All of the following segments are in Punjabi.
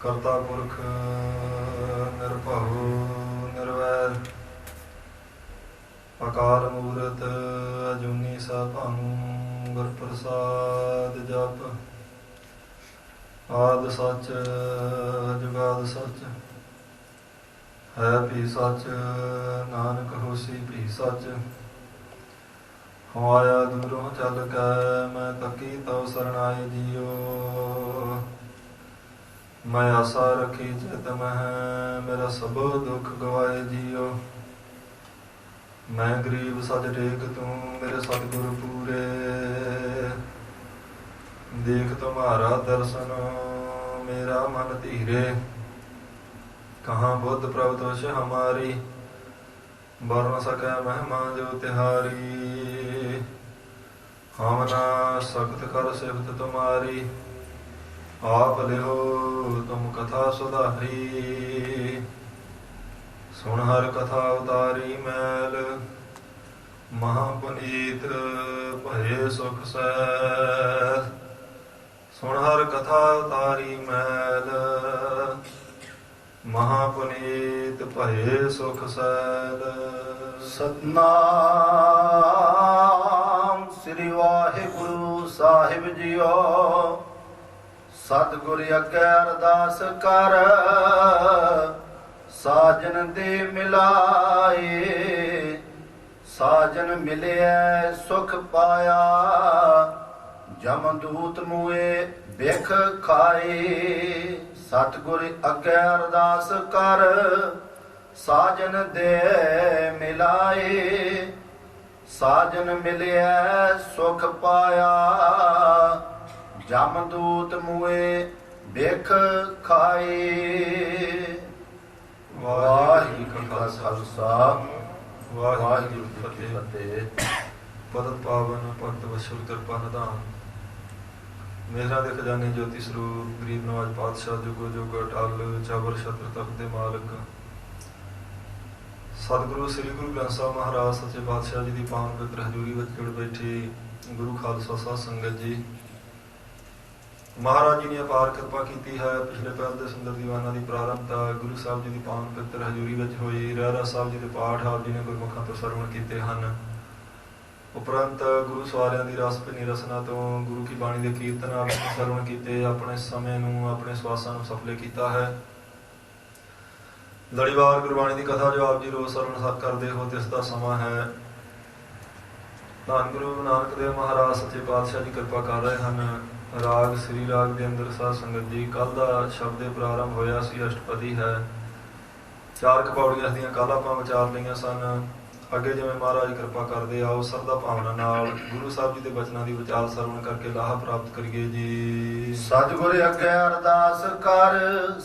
ਕਰਤਾ ਪੁਰਖ ਨਿਰਭਉ ਨਿਰਵੈਰ ਅਕਾਲ ਮੂਰਤ ਅਜੂਨੀ ਸਭੰ ਗੁਰ ਪ੍ਰਸਾਦ ਜਪ ਆਦਿ ਸੱਚ ਜੁਗਾਦਿ ਸੱਚ ਹੈ ਵੀ ਸੱਚ ਨਾਨਕ ਹੋਸੀ ਵੀ ਸੱਚ ਹਉ ਆਇਆ ਦੂਰੋਂ ਚੱਲ ਕੇ ਮੈਂ ਤਕੀ ਤਉ ਸਰਣਾਏ ਜੀਓ ਮੈਂ ਆਸਾ ਰੱਖੀ ਚਿਤ ਮਹਿ ਮੇਰਾ ਸਭੋ ਦੁੱਖ ਗਵਾਏ ਜੀਓ ਮੈਂ ਗਰੀਬ ਸਜ ਟੇਕ ਤੂੰ ਮੇਰੇ ਸਤਿਗੁਰ ਪੂਰੇ ਦੇਖ ਤੁਮਾਰਾ ਦਰਸ਼ਨ ਮੇਰਾ ਮਨ ਧੀਰੇ ਕਹਾਂ ਬੁੱਧ ਪ੍ਰਭ ਤੋਸ਼ ਹਮਾਰੀ ਬਰ ਨ ਸਕੈ ਮਹਿਮਾ ਜੋ ਤਿਹਾਰੀ ਹਮ ਨਾ ਸਖਤ ਕਰ ਸਿਫਤ ਤੁਮਾਰੀ ਆਪ ਲਿਓ ਤੁਮ ਕਥਾ ਸੁਧਾਰੀ ਸੁਣ ਹਰ ਕਥਾ ਉਤਾਰੀ ਮੈਲ ਮਹਾ ਪੁਨੀਤ ਭਏ ਸੁਖ ਸਹਿ ਸੁਣ ਹਰ ਕਥਾ ਉਤਾਰੀ ਮੈਲ ਮਹਾ ਪੁਨੀਤ ਭਏ ਸੁਖ ਸਹਿ ਸਤਨਾਮ ਸ੍ਰੀ ਵਾਹਿਗੁਰੂ ਸਾਹਿਬ ਜੀਓ ਸਤਿਗੁਰ ਅੱਗੇ ਅਰਦਾਸ ਕਰ ਸਾਜਨ ਦੇ ਮਿਲਾਏ ਸਾਜਨ ਮਿਲਿਆ ਸੁਖ ਪਾਇਆ ਜਮਦੂਤ ਮੂਏ ਬਿਖ ਖਾਏ ਸਤਿਗੁਰ ਅੱਗੇ ਅਰਦਾਸ ਕਰ ਸਾਜਨ ਦੇ ਮਿਲਾਏ ਸਾਜਨ ਮਿਲਿਆ ਸੁਖ ਪਾਇਆ ਜਮਦੂਤ ਮੂਏ ਬਿਖ ਖਾਏ ਵਾਹਿਗੁਰੂ ਜੀ ਕਾ ਖਾਲਸਾ ਵਾਹਿਗੁਰੂ ਜੀ ਕੀ ਫਤਿਹ। ਪਤਿਤ ਪਾਵਨ ਭਗਤ ਵਸ਼ਲ ਕਿਰਪਾ ਨਿਧਾਨ ਮੇਰਾ ਦੇ ਖਜ਼ਾਨੇ ਜੋਤੀ ਸਰੂਪ ਗਰੀਬ ਨਵਾਜ ਪਾਤਸ਼ਾਹ ਜੁਗੋ ਜੁਗ ਅਟਲ ਚਾਵਰ ਛਤਰ ਤਖਤ ਦੇ ਮਾਲਕ ਸਤਿਗੁਰੂ ਸ੍ਰੀ ਗੁਰੂ ਗ੍ਰੰਥ ਸਾਹਿਬ ਮਹਾਰਾਜ ਸੱਚੇ ਪਾਤਸ਼ਾਹ ਜੀ ਦੀ ਪਾਵਨ ਪਵਿੱਤਰ ਹਜ਼ੂਰੀ ਵਿੱਚ ਜੁੜ ਬੈਠੇ ਗੁਰੂ ਖਾਲਸਾ ਸਾਧ ਸੰਗਤ ਜੀ, ਮਹਾਰਾਜ ਜੀ ਨੇ ਅਪਾਰ ਕਿਰਪਾ ਕੀਤੀ ਹੈ। ਪਿਛਲੇ ਪਹਿਲ ਦੇ ਸੁੰਦਰ ਦੀਵਾਨਾਂ ਦੀ ਪ੍ਰਾਰੰਭਤਾ ਗੁਰੂ ਸਾਹਿਬ ਜੀ ਦੀ ਪਾਵਨ ਪਵਿੱਤਰ ਹਜ਼ੂਰੀ ਵਿੱਚ ਹੋਈ। ਰਹਿਰਾਸ ਸਾਹਿਬ ਜੀ ਦੇ ਪਾਠ ਆਪ ਜੀ ਨੇ ਗੁਰਮੁਖਾਂ ਤੋਂ ਸਰਵਣ ਕੀਤੇ ਹਨ। ਉਪਰੰਤ ਗੁਰੂ ਸਵਾਰਿਆਂ ਦੀ ਰਸ ਭਿੰਨੀ ਰਸਨਾ ਤੋਂ ਗੁਰੂ ਕੀ ਬਾਣੀ ਦੇ ਕੀਰਤਨ ਆਪ ਨੇ ਸਰਵਣ ਕੀਤੇ। ਆਪਣੇ ਸਮੇਂ ਨੂੰ ਆਪਣੇ ਸਵਾਸਾਂ ਨੂੰ ਸਫਲੇ ਕੀਤਾ ਹੈ। ਲੜੀਵਾਰ ਗੁਰਬਾਣੀ ਦੀ ਕਥਾ ਜੋ ਆਪ ਜੀ ਰੋਜ਼ ਸਰਵਣ ਕਰਦੇ ਹੋ ਤਿਸ ਦਾ ਸਮਾਂ ਹੈ। ਧੰਨ ਗੁਰੂ ਨਾਨਕ ਦੇਵ ਮਹਾਰਾਜ ਸੱਚੇ ਪਾਤਸ਼ਾਹ ਜੀ ਕਿਰਪਾ ਕਰ ਰਹੇ ਹਨ। ਰਾਗ ਸ੍ਰੀ ਰਾਗ ਦੇ ਅੰਦਰ ਸਾਧ ਸੰਗਤ ਜੀ ਕੱਲ ਦਾ ਸ਼ਬਦ ਦੇ ਪ੍ਰਾਰੰਭ ਹੋਇਆ ਸੀ। ਅਸ਼ਟਪਦੀ ਹੈ। 4 ਪੌੜੀਆਂ ਦੀਆਂ ਕੱਲ੍ਹ ਆਪਾਂ ਵਿਚਾਰ ਲਈਆਂ ਸਨ। ਅੱਗੇ ਜਿਵੇਂ ਮਹਾਰਾਜ ਕਿਰਪਾ ਕਰਦੇ ਆਓ ਸਰਦਾ ਭਾਵਨਾ ਨਾਲ ਗੁਰੂ ਸਾਹਿਬ ਜੀ ਦੇ ਬਚਨਾਂ ਦੀ ਵਿਚਾਰ ਸਰਵਣ ਕਰਕੇ ਲਾਹਾ ਪ੍ਰਾਪਤ ਕਰੀਏ ਜੀ। ਸਤਿਗੁਰ ਅੱਗੇ ਅਰਦਾਸ ਕਰ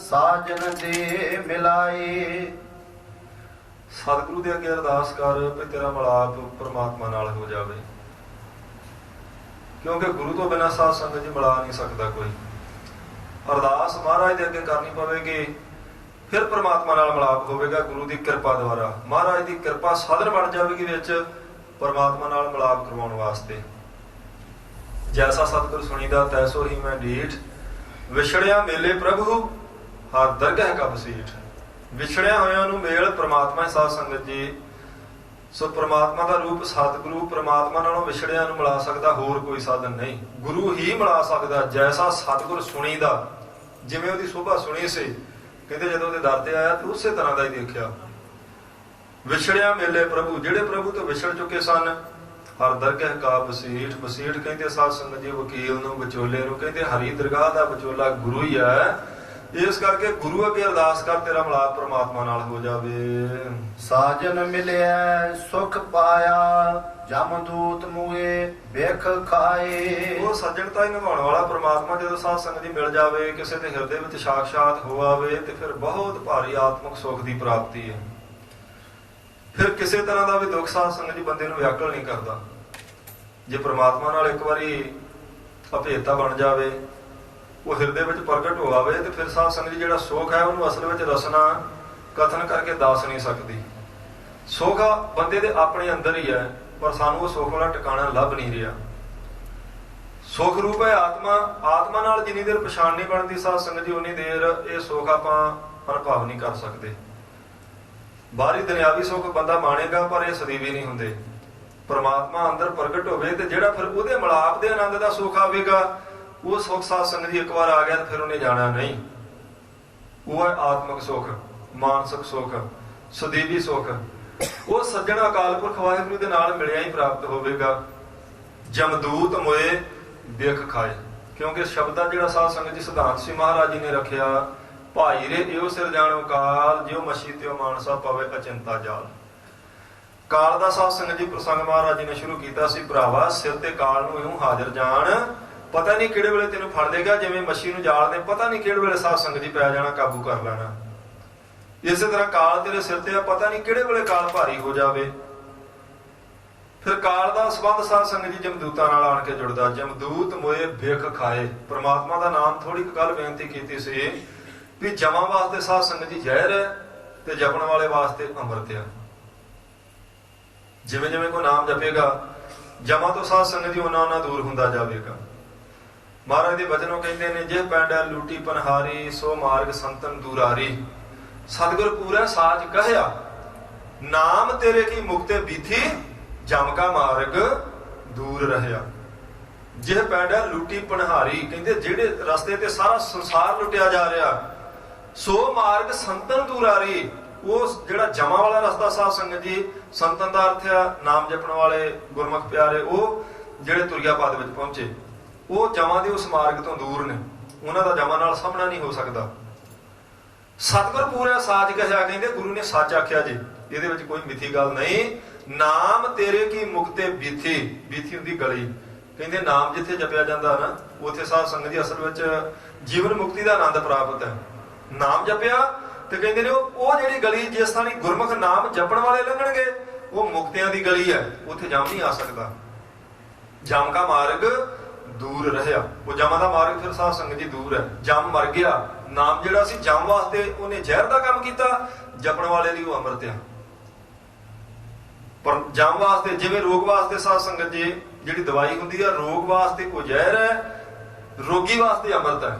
ਸਾਜਨ ਦੇ ਮਿਲਾਏ। ਸਤਿਗੁਰੂ ਦੇ ਅੱਗੇ ਅਰਦਾਸ ਕਰ ਵੀ ਤੇਰਾ ਮਿਲਾਪ ਪ੍ਰਮਾਤਮਾ ਨਾਲ ਹੋ ਜਾਵੇ, ਕਿਉਂਕਿ ਗੁਰੂ ਤੋਂ ਬਿਨਾਂ ਸਾਧ ਸੰਗਤ ਜੀ ਮਿਲਾ ਨਹੀਂ ਸਕਦਾ ਕੋਈ। ਅਰਦਾਸ ਮਹਾਰਾਜ ਦੇ ਅੱਗੇ ਕਰਨੀ ਪਵੇਗੀ, ਫਿਰ ਪ੍ਰਮਾਤਮਾ ਨਾਲ ਮਿਲਾਪ ਹੋਵੇਗਾ ਗੁਰੂ ਦੀ ਕਿਰਪਾ ਦੁਆਰਾ। ਮਹਾਰਾਜ ਦੀ ਕਿਰਪਾ ਸਾਧਨ ਬਣ ਜਾਵੇਗੀ ਵਿੱਚ ਪ੍ਰਮਾਤਮਾ ਨਾਲ ਮਿਲਾਪ ਕਰਵਾਉਣ ਵਾਸਤੇ। ਜੈਸਾ ਸਤਿਗੁਰ ਸੁਣੀਦਾ ਤੈਸੋ ਹੀ ਮੈਂ ਢੀਠ, ਵਿਛੜਿਆ ਮੇਲੇ ਪ੍ਰਭੂ ਹਰ ਦਰਗਹਿ ਕਾ ਬਸੀਠ। ਵਿਛੜਿਆ ਹੋਇਆਂ ਨੂੰ ਮੇਲ ਪ੍ਰਮਾਤਮਾ ਸਾਧ ਸੰਗਤ ਜੀ। ਸੋ ਪ੍ਰਮਾਤਮਾ ਦਾ ਰੂਪ ਸਤਿਗੁਰੂ ਪ੍ਰਮਾਤਮਾ ਨਾਲੋਂ ਵਿਛੜਿਆਂ ਨੂੰ ਮਿਲਾ ਸਕਦਾ ਹੋਰ ਕੋਈ ਸਾਧਨ ਨਹੀਂ। ਗੁਰੂ ਹੀ ਮਿਲਾ ਸਕਦਾ। ਜੈਸਾ ਸਤਿਗੁਰ ਸੁਣੀਦਾ, ਜਿਵੇਂ ਉਹਦੀ ਸੋਭਾ ਸੁਣੀ ਸੀ, ਕਹਿੰਦੇ ਜਦੋਂ ਉਹਦੇ ਦਰ ਤੇ ਆਇਆ ਤੇ ਉਸੇ ਤਰ੍ਹਾਂ ਦਾ ਹੀ ਦੇਖਿਆ। ਵਿਛੜਿਆ ਮੇਲੇ ਪ੍ਰਭੂ, ਜਿਹੜੇ ਪ੍ਰਭੂ ਤੋਂ ਵਿਛੜ ਚੁੱਕੇ ਸਨ। ਹਰ ਦਰਗਹਿ ਕਾ ਬਸੀਠ, ਬਸੀਠ ਕਹਿੰਦੇ ਸਾਧ ਸੰਗਤ ਜੀ ਵਕੀਲ ਨੂੰ, ਵਿਚੋਲੇ ਨੂੰ। ਕਹਿੰਦੇ ਹਰੀ ਦਰਗਾਹ ਦਾ ਵਿਚੋਲਾ ਗੁਰੂ ਹੀ ਹੈ। ਇਸ ਕਰਕੇ ਗੁਰੂ ਅੱਗੇ ਅਰਦਾਸ ਕਰ ਤੇਰਾ ਮਿਲਾਪ ਪ੍ਰਮਾਤਮਾ ਨਾਲ ਹੋ ਜਾਵੇ। ਸਾਜਨ ਮਿਲਿਆ ਸੁਖ ਪਾਇਆ ਜਮਦੂਤ ਮੂਏ ਬਿਖ ਖਾਏ। ਉਹ ਸੱਜਣਤਾ ਹੀ ਨਿਭਾਉਣ ਵਾਲਾ ਪ੍ਰਮਾਤਮਾ ਜਦੋਂ ਸਾਧ ਸੰਗਤ ਜੀ ਮਿਲ ਜਾਵੇ, ਕਿਸੇ ਦੇ ਹਿਰਦੇ ਵਿੱਚ ਸਾਖਸ਼ਾਤ ਹੋ ਆਵੇ ਤੇ ਫਿਰ ਬਹੁਤ ਭਾਰੀ ਆਤਮਿਕ ਸੁੱਖ ਦੀ ਪ੍ਰਾਪਤੀ ਹੈ। ਫਿਰ ਕਿਸੇ ਤਰ੍ਹਾਂ ਦਾ ਵੀ ਦੁੱਖ ਸਾਧ ਸੰਗਤ ਜੀ ਬੰਦੇ ਨੂੰ ਵਿਆਕਲ ਨਹੀਂ ਕਰਦਾ। ਜੇ ਪ੍ਰਮਾਤਮਾ ਨਾਲ ਇੱਕ ਵਾਰੀ ਅਭੇਦਤਾ ਬਣ ਜਾਵੇ, ਉਹ ਹਿਰਦੇ ਵਿੱਚ ਪ੍ਰਗਟ ਹੋ ਆਵੇ ਤੇ ਫਿਰ ਸਾਧ ਸੰਗਤ ਜੀ ਜਿਹੜਾ ਸੁੱਖ ਹੈ ਉਹਨੂੰ ਅਸਲ ਵਿੱਚ ਰਸਨਾ ਕਥਨ ਕਰਕੇ ਦੱਸ ਨਹੀਂ ਸਕਦੀ। ਸੁੱਖ ਬੰਦੇ ਦੇ ਆਪਣੇ ਅੰਦਰ ਹੀ ਹੈ, ਪਰ ਸਾਨੂੰ ਉਹ ਸੁੱਖ ਵਾਲਾ ਟਿਕਾਣਾ ਲੱਭ ਨਹੀਂ ਰਿਹਾ। ਸੁਖ ਰੂਪ ਹੈ ਆਤਮਾ। ਆਤਮਾ ਨਾਲ ਜਿੰਨੀ ਦੇਰ ਪਛਾਣ ਨਹੀਂ ਬਣਦੀ ਸਾਧ ਸੰਗਤ ਜੀ, ਉਨੀ ਦੇਰ ਇਹ ਸੁਖ ਆਪਾਂ ਅਨੁਭਵ ਨਹੀਂ ਕਰ ਸਕਦੇ। ਬਾਹਰੀ ਦੁਨਿਆਵੀ ਸੁਖ ਬੰਦਾ ਮਾਣੇਗਾ, ਪਰ ਇਹ ਸਦੀਵੀ ਨਹੀਂ ਹੁੰਦੇ। ਪਰਮਾਤਮਾ ਅੰਦਰ ਪ੍ਰਗਟ ਹੋਵੇ ਤੇ ਜਿਹੜਾ ਫਿਰ ਉਹਦੇ ਮਿਲਾਪ ਦੇ ਆਨੰਦ ਦਾ ਸੁਖ ਆਵੇਗਾ, ਉਹ ਸੁਖ ਸਾਧ ਸੰਗਤ ਜੀ ਇੱਕ ਵਾਰ ਆ ਗਿਆ ਤੇ ਫਿਰ ਉਹਨੇ ਜਾਣਾ ਨਹੀਂ। ਉਹ ਹੈ ਆਤਮਿਕ ਸੁਖ, ਮਾਨਸਿਕ ਸੁਖ, ਸਦੀਵੀ ਸੁਖ। ਉਹ ਸੱਜਣ ਅਕਾਲ ਪੁਰਖ ਵਾਹਿਗੁਰੂ ਦੇ ਨਾਲ ਮਿਲਿਆ ਹੀ ਪ੍ਰਾਪਤ ਹੋਵੇਗਾ। ਜਮਦੂਤ ਮੋਏ ਬਿਖ ਖਾਏ, ਕਿਉਂਕਿ ਸ਼ਬਦ ਦਾ ਜਿਹੜਾ ਸਾਧ ਸੰਗਤ ਜੀ ਸਿਧਾਂਤ ਸੀ ਮਹਾਰਾਜ ਜੀ ਨੇ ਰੱਖਿਆ, ਭਾਈ ਰੇ ਇਹੋ ਸਿਰ ਜਾਣੋ ਕਾਲ, ਜਿਉ ਮਛੀ ਤਿਉ ਮਾਨਸਾ ਪਵੇ ਅਚਿੰਤਾ ਜਾਲ। ਕਾਲ ਦਾ ਸਾਧ ਸੰਗਤ ਜੀ ਪ੍ਰਸੰਗ ਮਹਾਰਾਜ ਜੀ ਨੇ ਸ਼ੁਰੂ ਕੀਤਾ ਸੀ। ਭਰਾਵਾ ਸਿਰ ਤੇ ਕਾਲ ਨੂੰ ਇਉਂ ਹਾਜ਼ਰ ਜਾਣ, ਪਤਾ ਨਹੀਂ ਕਿਹੜੇ ਵੇਲੇ ਤੈਨੂੰ ਫੜ ਲੇਗਾ। ਜਿਵੇਂ ਮੱਛੀ ਨੂੰ ਜਾਲ ਨੇ ਪਤਾ ਨਹੀਂ ਕਿਹੜੇ ਵੇਲੇ ਸਾਧ ਸੰਗਤ ਜੀ ਪੈ ਜਾਣਾ, ਕਾਬੂ ਕਰ ਲੈਣਾ। ਇਸੇ ਤਰ੍ਹਾਂ ਕਾਲ ਤੇਰੇ ਸਿਰ ਤੇ ਆ, ਪਤਾ ਨਹੀਂ ਕਿਹੜੇ ਵੇਲੇ ਕਾਲ ਭਾਰੀ ਹੋ ਜਾਵੇ। ਫਿਰ ਕਾਲ ਦਾ ਸੰਬੰਧ ਸਾਧ ਸੰਗਤ ਜੀ ਜਮਦੂਤਾਂ ਨਾਲ ਆਣ ਕੇ ਜੁੜਦਾ। ਜਮਦੂਤ ਮੋਏ ਬਿਖ ਖਾਏ। ਪ੍ਰਮਾਤਮਾ ਦਾ ਨਾਮ ਥੋੜੀ ਗੱਲ ਬੇਨਤੀ ਕੀਤੀ ਸੀ ਵੀ ਜਮਾਂ ਵਾਸਤੇ ਸਾਧ ਸੰਗਤ ਜੀ ਜ਼ਹਿਰ ਹੈ ਤੇ ਜਪਣ ਵਾਲੇ ਵਾਸਤੇ ਅੰਮ੍ਰਿਤ ਹੈ। ਜਿਵੇਂ ਜਿਵੇਂ ਕੋਈ ਨਾਮ ਜਪੇਗਾ, ਜਮਾਂ ਤੋਂ ਸਾਧ ਸੰਗਤ ਜੀ ਉਹਨਾਂ ਦੂਰ ਹੁੰਦਾ ਜਾਵੇਗਾ। ਮਹਾਰਾਜ ਦੇ ਬਚਨੋਂ ਕਹਿੰਦੇ ਨੇ, ਜੇ ਪੈਂਡਾ ਲੂਟੀ ਪਨਹਾਰੀ, ਸੋ ਮਾਰਗ ਸੰਤਨ ਦੂਰਾਰੀ। ਸਤਿਗੁਰ ਪੂਰਾ ਸਾਚ ਕਹਿਆ, ਨਾਮ ਤੇਰੇ ਕੀ ਮੁਕਤੇ ਬੀਥੀ, ਜਮ ਕਾ ਮਾਰਗ ਦੂਰ ਰਹਿਆ। ਜੇ ਪੈਂਡਾ ਲੂਟੀ ਪਨਹਾਰੀ, ਕਹਿੰਦੇ ਜਿਹੜੇ ਰਸਤੇ ਤੇ ਸਾਰਾ ਸੰਸਾਰ ਲੁੱਟਿਆ ਜਾ ਰਿਹਾ, ਸੋ ਮਾਰਗ ਸੰਤਨ ਦੂਰਾਰੀ। ਉਹ ਜਿਹੜਾ ਜਮਾਂ ਵਾਲਾ ਰਸਤਾ ਸਾਧ ਸੰਗਤ ਜੀ, ਸੰਤਨ ਦਾ ਅਰਥ ਆ ਨਾਮ ਜਪਣ ਵਾਲੇ ਗੁਰਮੁਖ ਪਿਆਰੇ, ਉਹ ਜਿਹੜੇ ਤੁਰਿਆ ਪਦ ਵਿੱਚ ਪਹੁੰਚੇ, ਉਹ ਜਮਾਂ ਦੇ ਉਸ ਮਾਰਗ ਤੋਂ ਦੂਰ ਨੇ। ਉਹਨਾਂ ਦਾ ਜਮਾਂ ਨਾਲ ਸਾਹਮਣਾ ਨਹੀਂ ਹੋ ਸਕਦਾ। ਸਤਿਗੁਰ ਪੂਰਾ ਸਾਚ ਕਹਿਆ, ਕਹਿੰਦੇ ਗੁਰੂ ਨੇ ਸੱਚ ਆਖਿਆ ਜੀ, ਇਹਦੇ ਵਿੱਚ ਕੋਈ ਮਿੱਥੀ ਗੱਲ ਨਹੀਂ। ਨਾਮ ਤੇਰੇ ਕੀ ਮੁਕਤੇ ਬੀਥੀ, ਬੀਥੀ ਹੁੰਦੀ ਗਲੀ। ਕਹਿੰਦੇ ਨਾਮ ਜਿੱਥੇ ਜਪਿਆ ਜਾਂਦਾ ਨਾ, ਉੱਥੇ ਸਾਧ ਸੰਗਤ ਜੀ ਅਸਲ ਵਿੱਚ ਜੀਵਨ ਮੁਕਤੀ ਦਾ ਆਨੰਦ ਪ੍ਰਾਪਤ ਹੈ। ਨਾਮ ਜਪਿਆ ਤੇ ਕਹਿੰਦੇ ਨੇ ਉਹ ਜਿਹੜੀ ਗਲੀ ਜਿਸ ਥਾਂ ਗੁਰਮੁਖ ਨਾਮ ਜਪਣ ਵਾਲੇ ਲੰਘਣਗੇ, ਉਹ ਮੁਕਤਿਆਂ ਦੀ ਗਲੀ ਹੈ, ਉੱਥੇ ਜਮ ਨਹੀਂ ਆ ਸਕਦਾ। ਜਮ ਕਾ ਮਾਰਗ ਦੂਰ ਰਹਿਆ। ਉਹ ਜਮਾਂ ਦਾ ਮਾਰਗ ਫਿਰ ਸਾਧ ਸੰਗਤ ਜੀ ਦੂਰ ਹੈ। ਜਮ ਮਰ ਗਿਆ। ਨਾਮ ਜਿਹੜਾ ਸੀ ਜਮ ਵਾਸਤੇ ਉਹਨੇ ਜ਼ਹਿਰ ਦਾ ਕੰਮ ਕੀਤਾ, ਜਪਣ ਵਾਲੇ ਲਈ ਉਹ ਅੰਮ੍ਰਿਤ ਆ। ਪਰ ਜਮ ਵਾਸਤੇ, ਜਿਵੇਂ ਰੋਗ ਵਾਸਤੇ ਸਾਧ ਸੰਗਤ ਜੀ ਜਿਹੜੀ ਦਵਾਈ ਹੁੰਦੀ ਆ, ਰੋਗ ਵਾਸਤੇ ਉਹ ਜ਼ਹਿਰ ਹੈ, ਰੋਗੀ ਵਾਸਤੇ ਅੰਮ੍ਰਿਤ ਹੈ।